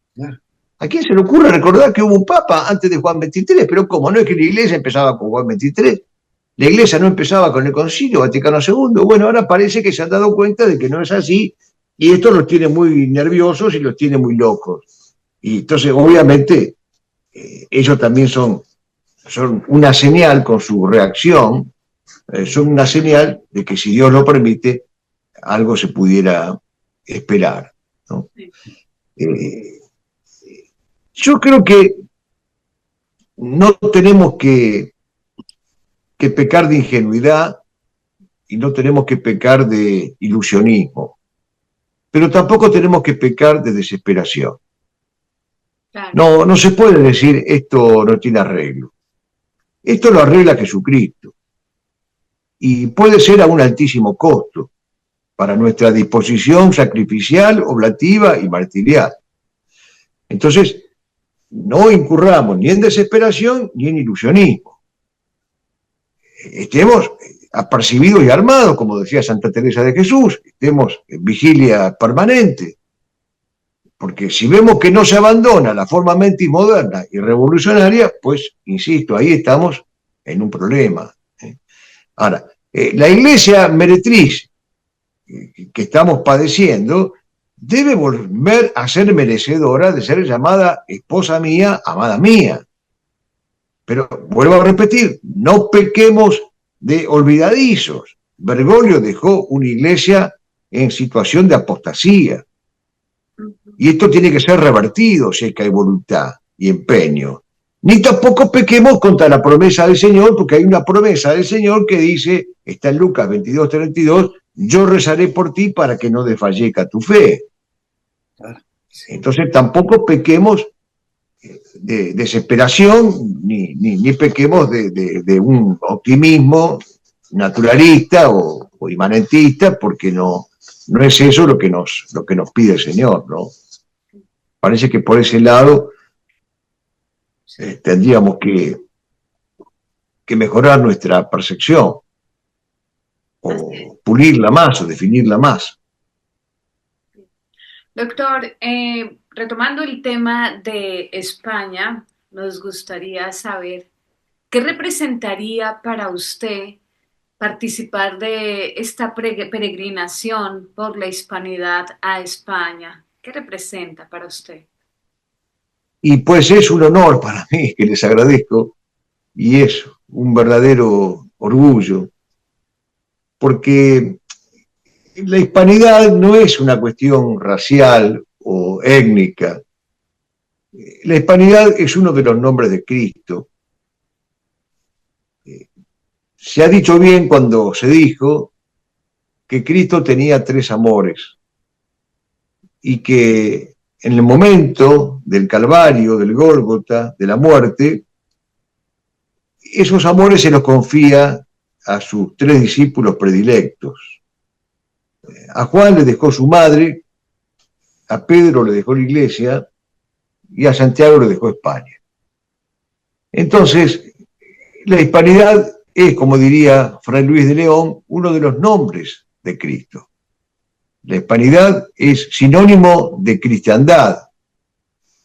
¿A quién se le ocurre recordar que hubo un papa antes de Juan XXIII? Pero ¿cómo? ¿No es que la Iglesia empezaba con Juan XXIII? La Iglesia no empezaba con el Concilio Vaticano II. Bueno, ahora parece que se han dado cuenta de que no es así, y esto los tiene muy nerviosos y los tiene muy locos. Y entonces, obviamente, ellos también son una señal con su reacción, son una señal de que si Dios lo permite, algo se pudiera esperar, ¿no? Yo creo que no tenemos que pecar de ingenuidad y no tenemos que pecar de ilusionismo, pero tampoco tenemos que pecar de desesperación. Claro. No se puede decir esto no tiene arreglo. Esto lo arregla Jesucristo. Y puede ser a un altísimo costo para nuestra disposición sacrificial, oblativa y martirial. Entonces, no incurramos ni en desesperación ni en ilusionismo. Estemos apercibidos y armados, como decía Santa Teresa de Jesús, estemos en vigilia permanente. Porque si vemos que no se abandona la forma mentis moderna y revolucionaria, pues, insisto, ahí estamos en un problema. Ahora, la Iglesia meretriz que estamos padeciendo debe volver a ser merecedora de ser llamada esposa mía, amada mía. Pero vuelvo a repetir, no pequemos de olvidadizos. Bergoglio dejó una Iglesia en situación de apostasía. Y esto tiene que ser revertido si es que hay voluntad y empeño. Ni tampoco pequemos contra la promesa del Señor, porque hay una promesa del Señor que dice, está en Lucas 22:32, yo rezaré por ti para que no desfallezca tu fe. Entonces tampoco pequemos de desesperación, ni pequemos de un optimismo naturalista o imanentista, porque no es eso lo que nos pide el Señor, ¿no? Parece que por ese lado tendríamos que mejorar nuestra percepción, o pulirla más, o definirla más. Doctor, retomando el tema de España, nos gustaría saber qué representaría para usted participar de esta peregrinación por la hispanidad a España. ¿Qué representa para usted? Y pues es un honor para mí, que les agradezco, y es un verdadero orgullo, porque la hispanidad no es una cuestión racial o étnica. La hispanidad es uno de los nombres de Cristo. Se ha dicho bien cuando se dijo que Cristo tenía tres amores y que en el momento del Calvario, del Gólgota, de la muerte, esos amores se los confía a sus tres discípulos predilectos. A Juan le dejó su madre, a Pedro le dejó la iglesia y a Santiago le dejó España. Entonces, la hispanidad es, como diría Fray Luis de León, uno de los nombres de Cristo. La hispanidad es sinónimo de cristiandad.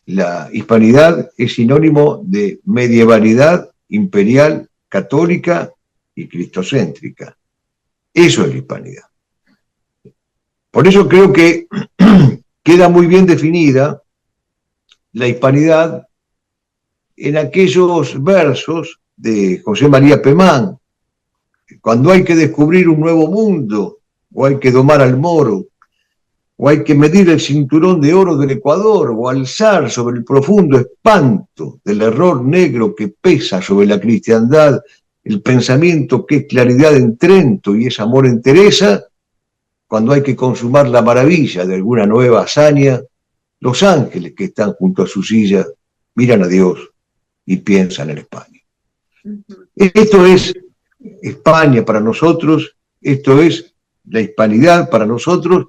La hispanidad es sinónimo de medievalidad imperial, católica y cristocéntrica. Eso es la hispanidad. Por eso creo que queda muy bien definida la hispanidad en aquellos versos de José María Pemán, cuando hay que descubrir un nuevo mundo, o hay que domar al moro, o hay que medir el cinturón de oro del Ecuador, o alzar sobre el profundo espanto del error negro que pesa sobre la cristiandad el pensamiento que es claridad en Trento y es amor en Teresa, cuando hay que consumar la maravilla de alguna nueva hazaña, los ángeles que están junto a su silla miran a Dios y piensan en España. Esto es España para nosotros, esto es la hispanidad para nosotros,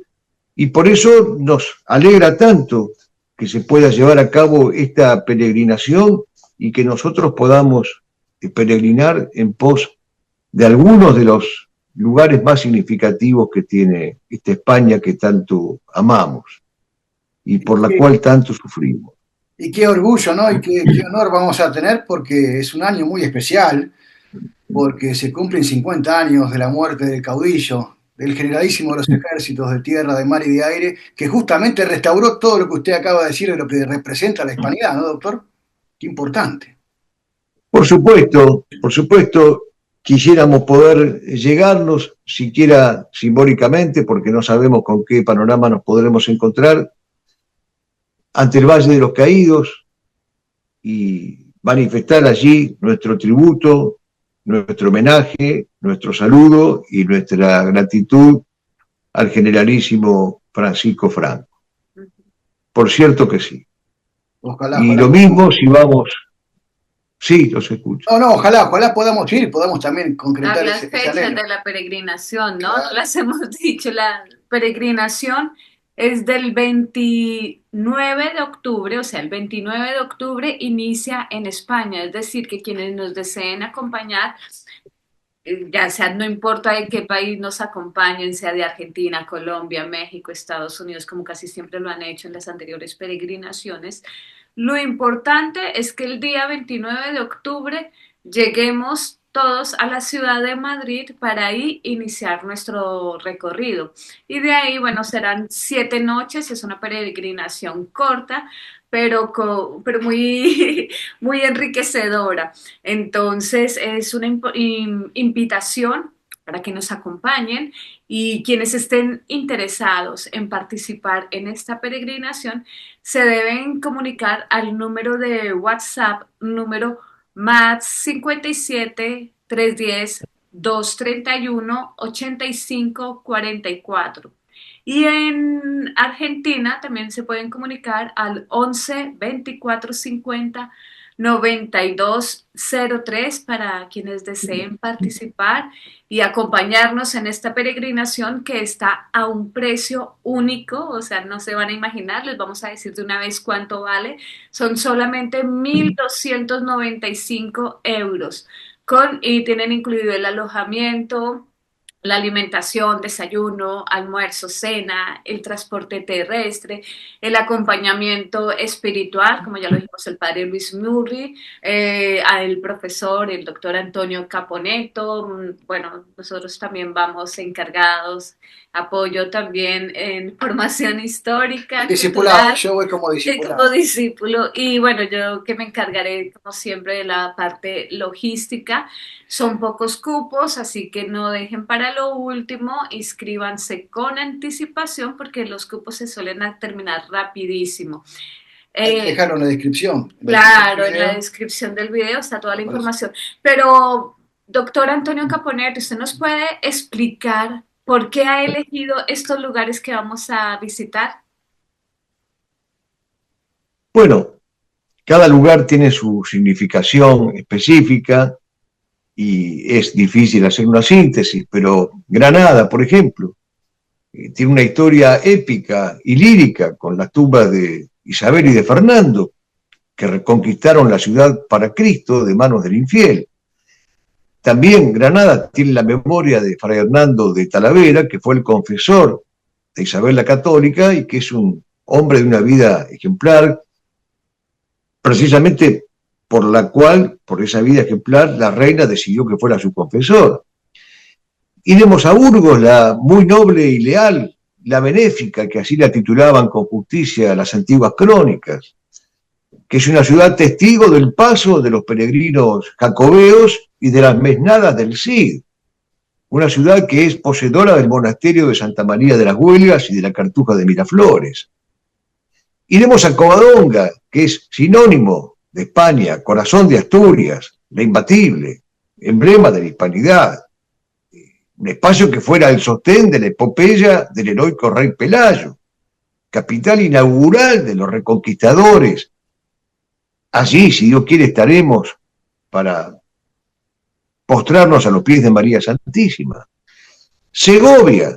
y por eso nos alegra tanto que se pueda llevar a cabo esta peregrinación y que nosotros podamos peregrinar en pos de algunos de los lugares más significativos que tiene esta España que tanto amamos y por la cual tanto sufrimos. Y qué orgullo, ¿no? Y qué honor vamos a tener porque es un año muy especial, porque se cumplen 50 años de la muerte del caudillo, del generalísimo de los ejércitos de tierra, de mar y de aire, que justamente restauró todo lo que usted acaba de decir de lo que representa la hispanidad, ¿no, doctor? Qué importante. Por supuesto, quisiéramos poder llegarnos, siquiera simbólicamente, porque no sabemos con qué panorama nos podremos encontrar, ante el Valle de los Caídos y manifestar allí nuestro tributo, nuestro homenaje, nuestro saludo y nuestra gratitud al generalísimo Francisco Franco. Por cierto que sí. Ojalá, y ojalá. lo mismo si vamos... Sí, los escucho. No, ojalá podamos ir, podamos también concretar las ese fechas anhelo. de la peregrinación, ¿no? Claro. No las hemos dicho. La peregrinación es del 29 de octubre, o sea, el 29 de octubre inicia en España, es decir, que quienes nos deseen acompañar, ya sea, no importa de qué país nos acompañen, sea de Argentina, Colombia, México, Estados Unidos, como casi siempre lo han hecho en las anteriores peregrinaciones, lo importante es que el día 29 de octubre lleguemos todos a la ciudad de Madrid para ahí iniciar nuestro recorrido. Y de ahí, bueno, serán 7 noches, es una peregrinación corta, pero muy, muy enriquecedora. Entonces, es una invitación para que nos acompañen y quienes estén interesados en participar en esta peregrinación se deben comunicar al número de WhatsApp, número más 57 310 231 85 44. Y en Argentina también se pueden comunicar al 11 24 50 9203 para quienes deseen participar y acompañarnos en esta peregrinación que está a un precio único, o sea, no se van a imaginar, les vamos a decir de una vez cuánto vale, son solamente 1.295 euros, y tienen incluido el alojamiento, la alimentación, desayuno, almuerzo, cena, el transporte terrestre, el acompañamiento espiritual, como ya lo dijimos, el padre Luis Murri, el profesor, el doctor Antonio Caponeto, bueno, nosotros también vamos encargados, apoyo también en formación histórica. Discipulado, cultural, yo voy como discipulado. como discípulo, y bueno, yo que me encargaré, como siempre, de la parte logística. Son pocos cupos, así que no dejen para lo último, inscríbanse con anticipación porque los cupos se suelen terminar rapidísimo. Hay que dejarlo en la descripción. Claro, en la descripción del video está toda la información. Pero, doctor Antonio Caponeto, ¿usted nos puede explicar ¿Por qué ha elegido estos lugares que vamos a visitar? Bueno, cada lugar tiene su significación específica y es difícil hacer una síntesis, pero Granada, por ejemplo, tiene una historia épica y lírica con las tumbas de Isabel y de Fernando, que reconquistaron la ciudad para Cristo de manos del infiel. También Granada tiene la memoria de Fray Hernando de Talavera, que fue el confesor de Isabel la Católica y que es un hombre de una vida ejemplar, precisamente por la cual, por esa vida ejemplar, la reina decidió que fuera su confesor. Iremos a Burgos, la muy noble y leal, la benéfica, que así la titulaban con justicia las antiguas crónicas, que es una ciudad testigo del paso de los peregrinos jacobeos y de las mesnadas del Cid, una ciudad que es poseedora del monasterio de Santa María de las Huelgas y de la Cartuja de Miraflores. Iremos a Covadonga, que es sinónimo de España, corazón de Asturias, la imbatible, emblema de la hispanidad, un espacio que fuera el sostén de la epopeya del heroico rey Pelayo, capital inaugural de los reconquistadores. Allí, si Dios quiere, estaremos para postrarnos a los pies de María Santísima. Segovia,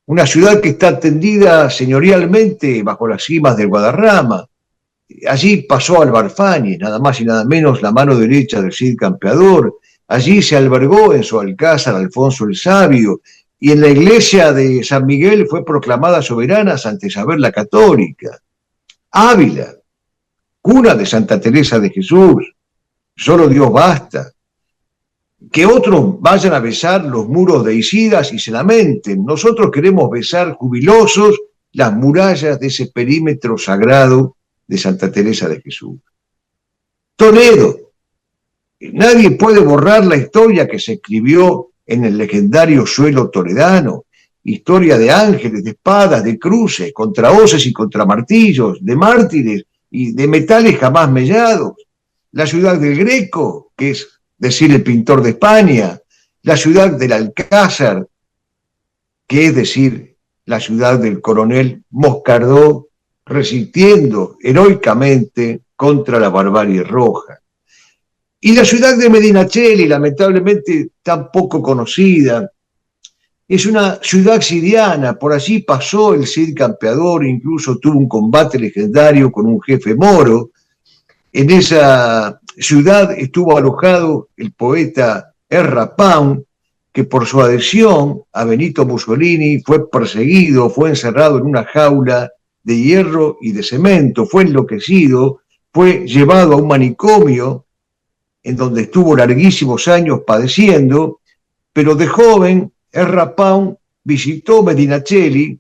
una ciudad que está tendida señorialmente bajo las cimas del Guadarrama. Allí pasó Álvar Fáñez, nada más y nada menos la mano derecha del Cid Campeador. Allí se albergó en su alcázar Alfonso el Sabio, y en la iglesia de San Miguel fue proclamada soberana Santa Isabel la Católica. Ávila, cuna de Santa Teresa de Jesús, solo Dios basta. Que otros vayan a besar los muros de Isidas y se lamenten. Nosotros queremos besar jubilosos las murallas de ese perímetro sagrado de Santa Teresa de Jesús. Toledo. Nadie puede borrar la historia que se escribió en el legendario suelo toledano. Historia de ángeles, de espadas, de cruces, contra hoces y contra martillos, de mártires y de metales jamás mellados. La ciudad del Greco, que es decir, el pintor de España, la ciudad del Alcázar, que es decir, la ciudad del coronel Moscardó, resistiendo heroicamente contra la barbarie roja. Y la ciudad de Medinaceli, lamentablemente tan poco conocida, es una ciudad siriana, por allí pasó el Cid Campeador, incluso tuvo un combate legendario con un jefe moro. En esa ciudad estuvo alojado el poeta Erra Pound, que por su adhesión a Benito Mussolini fue perseguido, fue encerrado en una jaula de hierro y de cemento, fue enloquecido, fue llevado a un manicomio en donde estuvo larguísimos años padeciendo, pero de joven Erra Pound visitó Medinaceli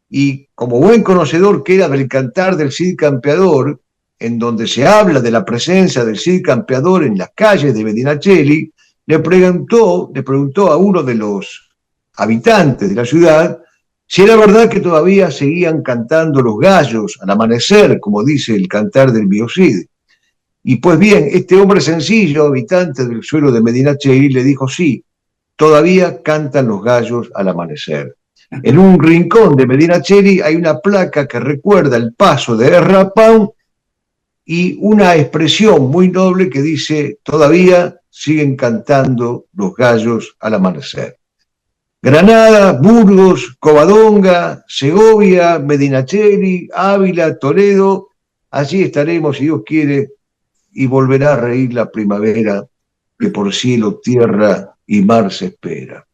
y, como buen conocedor que era del cantar del Cid Campeador, en donde se habla de la presencia del Cid Campeador en las calles de Medinaceli, le preguntó a uno de los habitantes de la ciudad si era verdad que todavía seguían cantando los gallos al amanecer, como dice el cantar del Bio Cid. Y pues bien, este hombre sencillo, habitante del suelo de Medinaceli, le dijo sí, todavía cantan los gallos al amanecer. En un rincón de Medinaceli hay una placa que recuerda el paso de Erra Pound y una expresión muy noble que dice, todavía siguen cantando los gallos al amanecer. Granada, Burgos, Covadonga, Segovia, Medinaceli, Ávila, Toledo, allí estaremos, si Dios quiere, y volverá a reír la primavera que por cielo, tierra y mar se espera.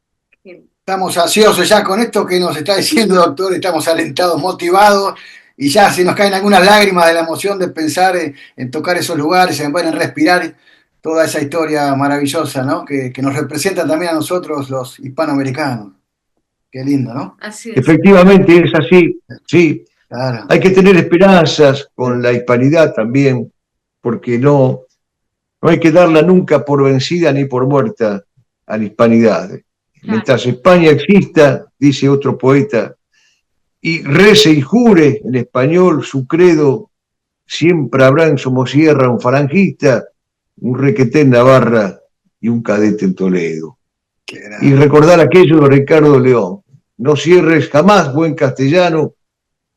Estamos ansiosos ya con esto que nos está diciendo, doctor, estamos alentados, motivados, y ya se nos caen algunas lágrimas de la emoción de pensar en tocar esos lugares, en respirar toda esa historia maravillosa, ¿no? Que nos representa también a nosotros los hispanoamericanos. Qué lindo, ¿no? Así es. Efectivamente es así, sí. Claro. Hay que tener esperanzas con la hispanidad también, porque no hay que darla nunca por vencida ni por muerta a la hispanidad. Mientras España exista, dice otro poeta, y rece y jure en español su credo, siempre habrá en Somosierra un falangista, un requeté en Navarra y un cadete en Toledo. Y recordar aquello de Ricardo León, no cierres jamás, buen castellano,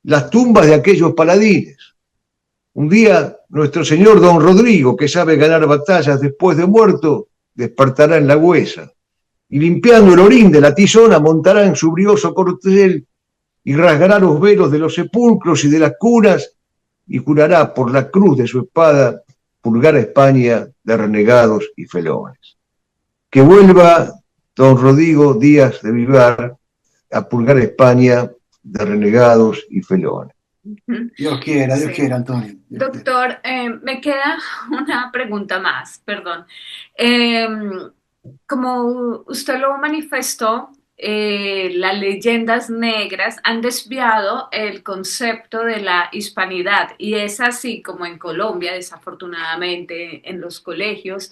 las tumbas de aquellos paladines. Un día nuestro señor don Rodrigo, que sabe ganar batallas después de muerto, despertará en la huesa, y limpiando el orín de la tizona montará en su brioso corcel y rasgará los velos de los sepulcros y de las cunas y jurará por la cruz de su espada purgar a España de renegados y felones. Que vuelva don Rodrigo Díaz de Vivar a purgar a España de renegados y felones. Dios quiera, Antonio. Doctor, me queda una pregunta más, perdón. Como usted lo manifestó, las leyendas negras han desviado el concepto de la hispanidad y es así como en Colombia, desafortunadamente, en los colegios.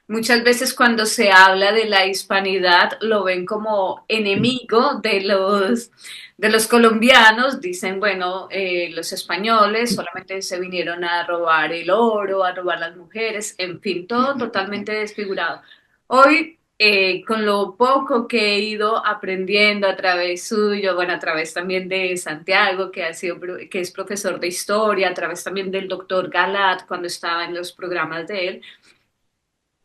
Muchas veces cuando se habla de la hispanidad lo ven como enemigo de los colombianos, dicen, bueno, los españoles solamente se vinieron a robar el oro, a robar las mujeres, en fin, todo totalmente desfigurado. Hoy, con lo poco que he ido aprendiendo a través suyo, bueno, a través también de Santiago, que es profesor de historia, a través también del doctor Galat, cuando estaba en los programas de él,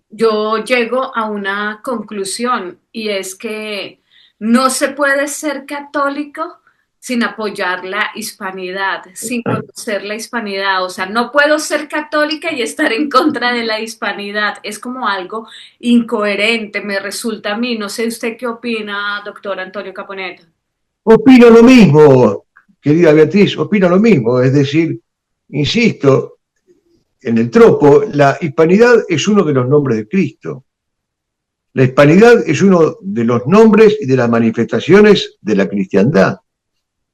yo llego a una conclusión y es que no se puede ser católico sin apoyar la hispanidad, sin conocer la hispanidad. O sea, no puedo ser católica y estar en contra de la hispanidad. Es como algo incoherente, me resulta a mí. No sé usted qué opina, doctor Antonio Caponetto. Opino lo mismo, querida Beatriz, opino lo mismo. Es decir, insisto, en el tropo, la hispanidad es uno de los nombres de Cristo. La hispanidad es uno de los nombres y de las manifestaciones de la cristiandad.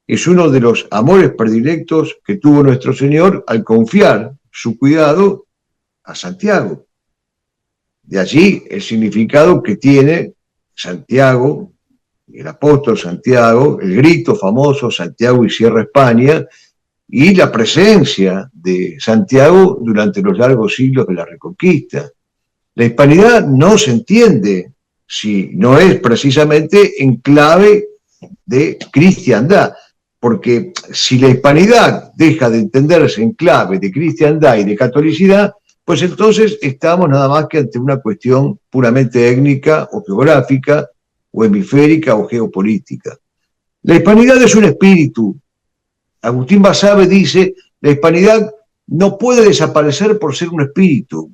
Es uno de los amores predilectos que tuvo nuestro Señor al confiar su cuidado a Santiago. De allí el significado que tiene Santiago, el apóstol Santiago, el grito famoso Santiago y cierra España, y la presencia de Santiago durante los largos siglos de la Reconquista. La hispanidad no se entiende si no es precisamente en clave de cristiandad, porque si la hispanidad deja de entenderse en clave de cristiandad y de catolicidad, pues entonces estamos nada más que ante una cuestión puramente étnica o geográfica o hemisférica o geopolítica. La hispanidad es un espíritu. Agustín Basabe dice, la hispanidad no puede desaparecer por ser un espíritu,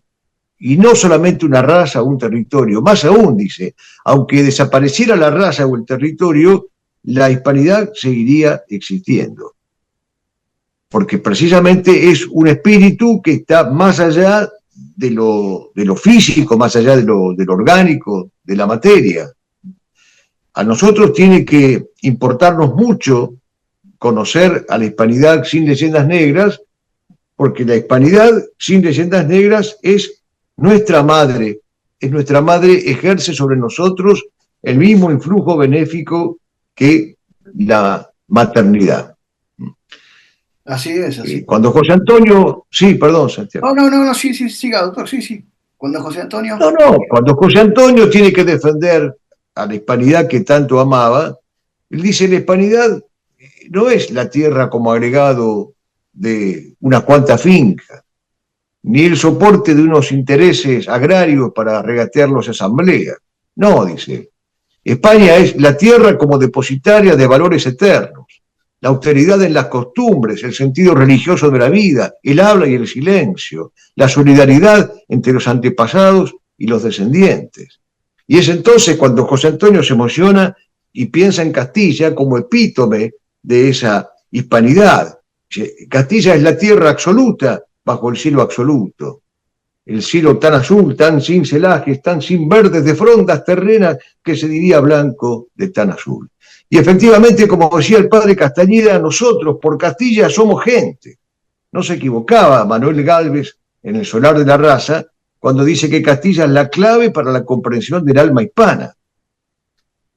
y no solamente una raza o un territorio. Más aún, dice, aunque desapareciera la raza o el territorio, la hispanidad seguiría existiendo. Porque precisamente es un espíritu que está más allá de lo físico, más allá de lo orgánico, de la materia. A nosotros tiene que importarnos mucho conocer a la hispanidad sin leyendas negras, porque la hispanidad sin leyendas negras es nuestra madre, ejerce sobre nosotros el mismo influjo benéfico que la maternidad. Así es, así. Cuando José Antonio, sí, perdón, Santiago. No, sí, siga, doctor, sí. Cuando José Antonio. Cuando José Antonio tiene que defender a la hispanidad que tanto amaba, él dice, la hispanidad no es la tierra como agregado de unas cuantas fincas, ni el soporte de unos intereses agrarios para regatear las asambleas. No, dice, España es la tierra como depositaria de valores eternos, la austeridad en las costumbres, el sentido religioso de la vida, el habla y el silencio, la solidaridad entre los antepasados y los descendientes. Y es entonces cuando José Antonio se emociona y piensa en Castilla como epítome de esa hispanidad. Castilla es la tierra absoluta bajo el cielo absoluto. El cielo tan azul, tan sin celajes, tan sin verdes de frondas terrenas que se diría blanco de tan azul. Y efectivamente, como decía el padre Castañeda, nosotros por Castilla somos gente. No se equivocaba Manuel Gálvez en El Solar de la Raza cuando dice que Castilla es la clave para la comprensión del alma hispana.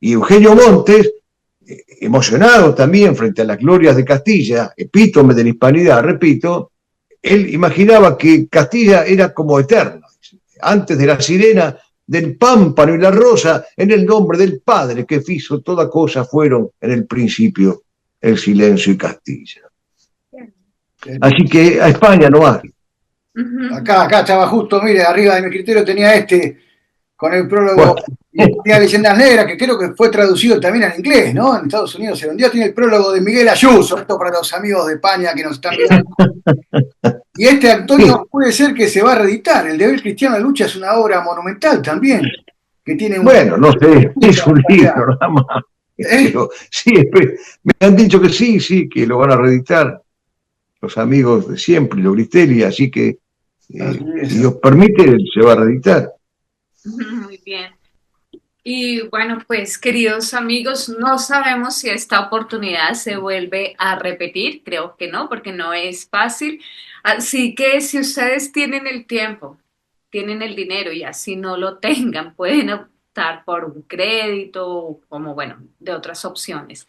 Y Eugenio Montes, emocionado también frente a las glorias de Castilla, epítome de la hispanidad, repito, él imaginaba que Castilla era como eterno. Antes de la sirena del pámpano y la rosa, en el nombre del Padre que hizo toda cosa, fueron en el principio el silencio y Castilla. Así que a España no hay. Acá estaba justo, mire, arriba de mi escritorio tenía con el prólogo, y tenía Leyendas Negras, que creo que fue traducido también al inglés, ¿no? En Estados Unidos se vendió, tiene el prólogo de Miguel Ayuso, esto para los amigos de España que nos están mirando. Y Antonio, puede ser que se va a reeditar, El deber cristiano de lucha es una obra monumental también, que tiene Bueno, no sé, es un libro nada más. Pero, sí, me han dicho que sí, que lo van a reeditar los amigos de siempre, los Gristelli, así que si Dios permite, se va a reeditar. Muy bien. Y bueno, pues queridos amigos, no sabemos si esta oportunidad se vuelve a repetir, creo que no, porque no es fácil. Así que si ustedes tienen el tiempo, tienen el dinero y así no lo tengan, pueden optar por un crédito, como bueno, de otras opciones.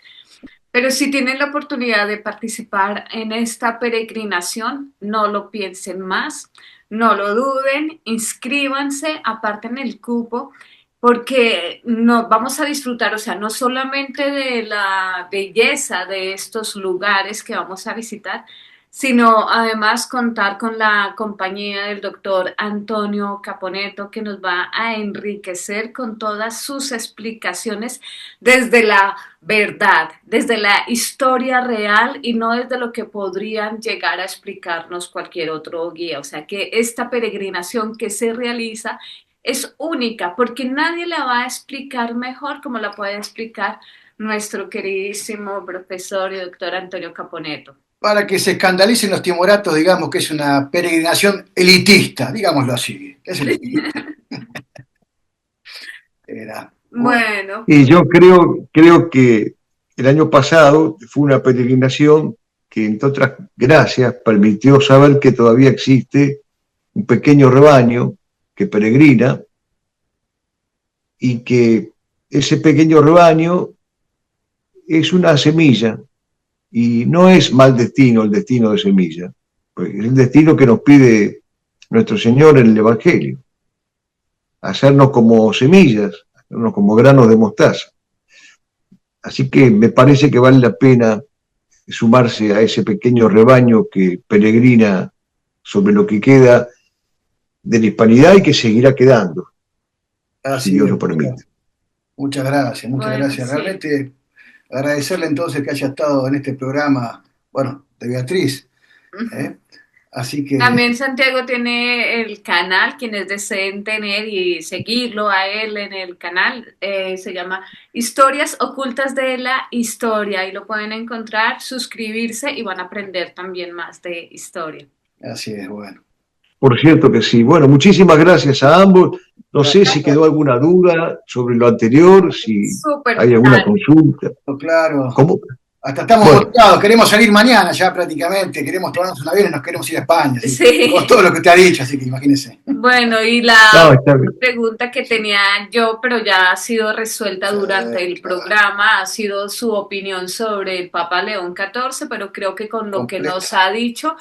Pero si tienen la oportunidad de participar en esta peregrinación, no lo piensen más, no lo duden, inscríbanse, aparten el cupo, porque no, vamos a disfrutar, o sea, no solamente de la belleza de estos lugares que vamos a visitar, sino además contar con la compañía del doctor Antonio Caponeto, que nos va a enriquecer con todas sus explicaciones desde la verdad, desde la historia real y no desde lo que podrían llegar a explicarnos cualquier otro guía. O sea que esta peregrinación que se realiza es única porque nadie la va a explicar mejor como la puede explicar nuestro queridísimo profesor y doctor Antonio Caponeto. Para que se escandalicen los timoratos, digamos que es una peregrinación elitista, digámoslo así. Es elitista. Bueno. Y yo creo que el año pasado fue una peregrinación que, entre otras gracias, permitió saber que todavía existe un pequeño rebaño que peregrina y que ese pequeño rebaño es una semilla y no es mal destino el destino de semilla, pues es el destino que nos pide nuestro Señor en el Evangelio, hacernos como semillas, hacernos como granos de mostaza. Así que me parece que vale la pena sumarse a ese pequeño rebaño que peregrina sobre lo que queda de la hispanidad y que seguirá quedando, si Dios lo permite. Muchas gracias, muchas gracias. Sí. Realmente agradecerle entonces que haya estado en este programa, bueno, de Beatriz. Así que... También Santiago tiene el canal, quienes deseen tener y seguirlo a él en el canal, se llama Historias Ocultas de la Historia, y lo pueden encontrar, suscribirse y van a aprender también más de historia. Así es, bueno. Por cierto que sí. Bueno, muchísimas gracias a ambos. No sé si quedó alguna duda sobre lo anterior, si hay alguna consulta. Claro. ¿Cómo? Hasta estamos bloqueados, queremos salir mañana ya prácticamente, queremos tomarnos un avión y nos queremos ir a España. Sí. Con todo lo que te ha dicho, así que imagínense. Bueno, y la pregunta que tenía yo, pero ya ha sido resuelta durante el programa, ha sido su opinión sobre el Papa León XIV, pero creo que con lo que nos ha dicho,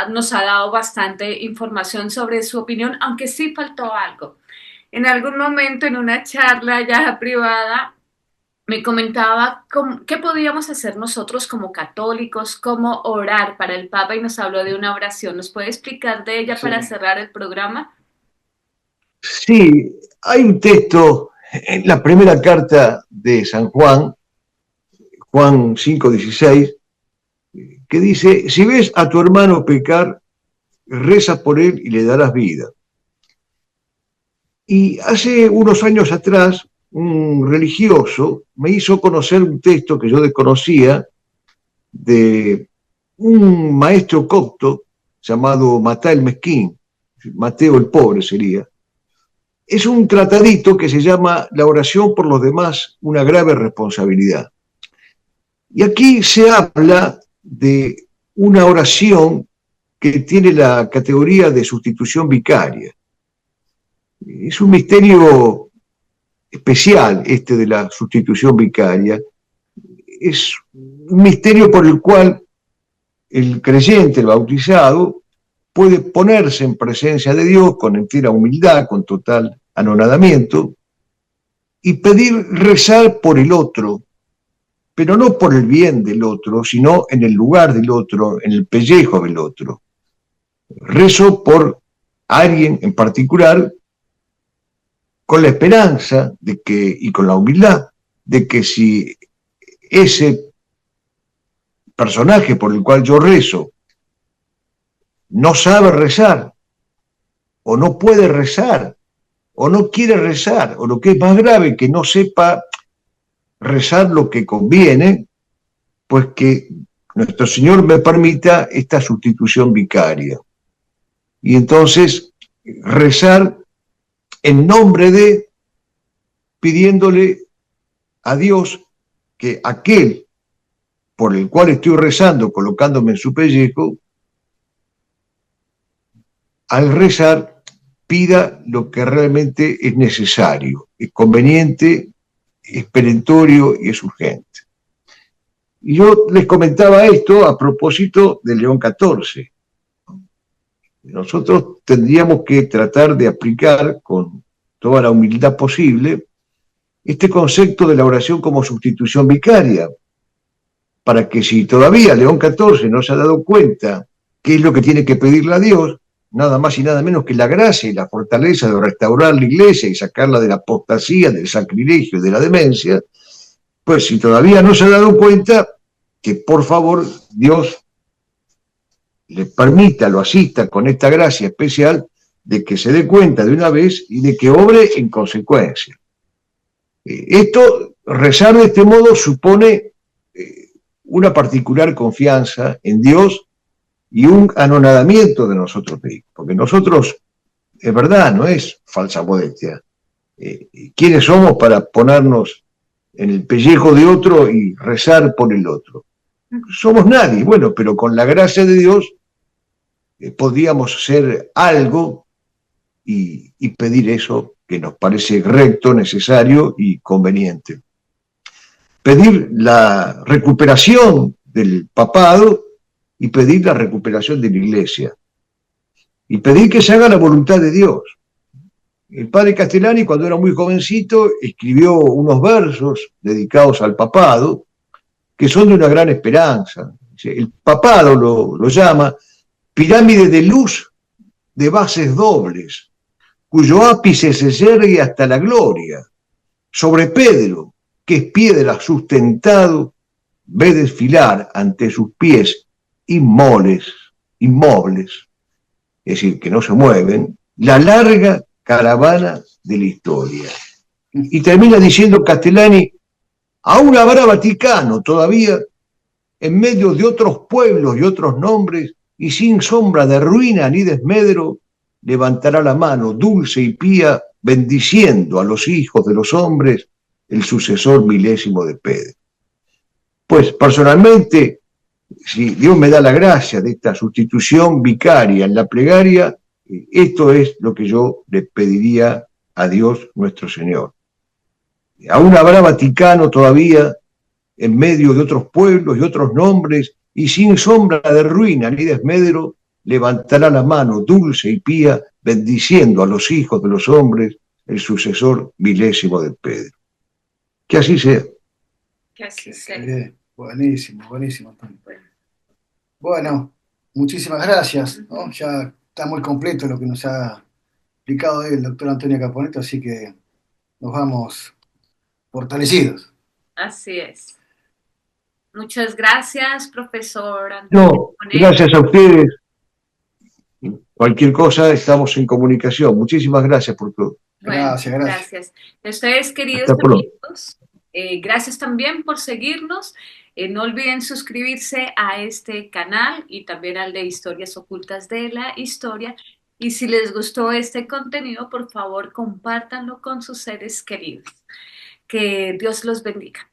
nos ha dado bastante información sobre su opinión, aunque sí faltó algo. En algún momento, en una charla ya privada, me comentaba qué podíamos hacer nosotros como católicos, cómo orar para el Papa, y nos habló de una oración. ¿Nos puede explicar de ella para cerrar el programa? Sí, hay un texto en la primera carta de San Juan, Juan 5:16, que dice: si ves a tu hermano pecar, reza por él y le darás vida. Y hace unos años atrás, un religioso me hizo conocer un texto que yo desconocía de un maestro copto llamado Matá el Mezquín, Mateo el Pobre sería. Es un tratadito que se llama La oración por los demás, una grave responsabilidad. Y aquí se habla de una oración que tiene la categoría de sustitución vicaria. Es un misterio especial este de la sustitución vicaria. Es un misterio por el cual el creyente, el bautizado, puede ponerse en presencia de Dios con entera humildad, con total anonadamiento y pedir rezar por el otro, pero no por el bien del otro, sino en el lugar del otro, en el pellejo del otro. Rezo por alguien en particular con la esperanza de que, y con la humildad, de que si ese personaje por el cual yo rezo no sabe rezar, o no puede rezar, o no quiere rezar, o lo que es más grave, que no sepa rezar lo que conviene, pues que nuestro Señor me permita esta sustitución vicaria. Y entonces rezar en nombre de, pidiéndole a Dios que aquel por el cual estoy rezando, colocándome en su pellejo, al rezar pida lo que realmente es necesario, es conveniente, es perentorio y es urgente. Y yo les comentaba esto a propósito de León XIV. Nosotros tendríamos que tratar de aplicar con toda la humildad posible este concepto de la oración como sustitución vicaria, para que si todavía León XIV no se ha dado cuenta qué es lo que tiene que pedirle a Dios, nada más y nada menos que la gracia y la fortaleza de restaurar la iglesia y sacarla de la apostasía, del sacrilegio y de la demencia, pues si todavía no se ha dado cuenta, que por favor Dios le permita, lo asista con esta gracia especial de que se dé cuenta de una vez y de que obre en consecuencia. Esto, rezar de este modo supone una particular confianza en Dios y un anonadamiento de nosotros mismos, porque nosotros, es verdad, no es falsa modestia. ¿Quiénes somos para ponernos en el pellejo de otro y rezar por el otro? Somos nadie, bueno, pero con la gracia de Dios podíamos ser algo y pedir eso que nos parece recto, necesario y conveniente. Pedir la recuperación del papado y pedir la recuperación de la iglesia. Y pedir que se haga la voluntad de Dios. El padre Castellani, cuando era muy jovencito, escribió unos versos dedicados al papado, que son de una gran esperanza. El papado lo llama pirámide de luz de bases dobles, cuyo ápice se yergue hasta la gloria. Sobre Pedro, que es piedra sustentado, ve desfilar ante sus pies inmobles, es decir, que no se mueven, la larga caravana de la historia. Y termina diciendo Castellani, aún habrá Vaticano todavía en medio de otros pueblos y otros nombres, y sin sombra de ruina ni desmedro, levantará la mano dulce y pía, bendiciendo a los hijos de los hombres, el sucesor milésimo de Pedro. Pues personalmente, si Dios me da la gracia de esta sustitución vicaria en la plegaria, esto es lo que yo le pediría a Dios nuestro Señor. Aún habrá Vaticano todavía en medio de otros pueblos y otros nombres, y sin sombra de ruina ni desmedro, levantará la mano dulce y pía, bendiciendo a los hijos de los hombres, el sucesor milésimo de Pedro. Que así sea. Que así sea. Bien. Buenísimo, buenísimo. Bueno, muchísimas gracias, ¿no? Ya está muy completo lo que nos ha explicado el doctor Antonio Caponeto, así que nos vamos fortalecidos. Así es. Muchas gracias, profesor Antonio No, Caponeto. gracias a ustedes. Cualquier cosa, estamos en comunicación. Muchísimas gracias por todo. Bueno, Gracias. gracias. A ustedes, queridos Hasta pronto. amigos, gracias también por seguirnos. No olviden suscribirse a este canal y también al de Historias Ocultas de la Historia. Y si les gustó este contenido, por favor, compártanlo con sus seres queridos. Que Dios los bendiga.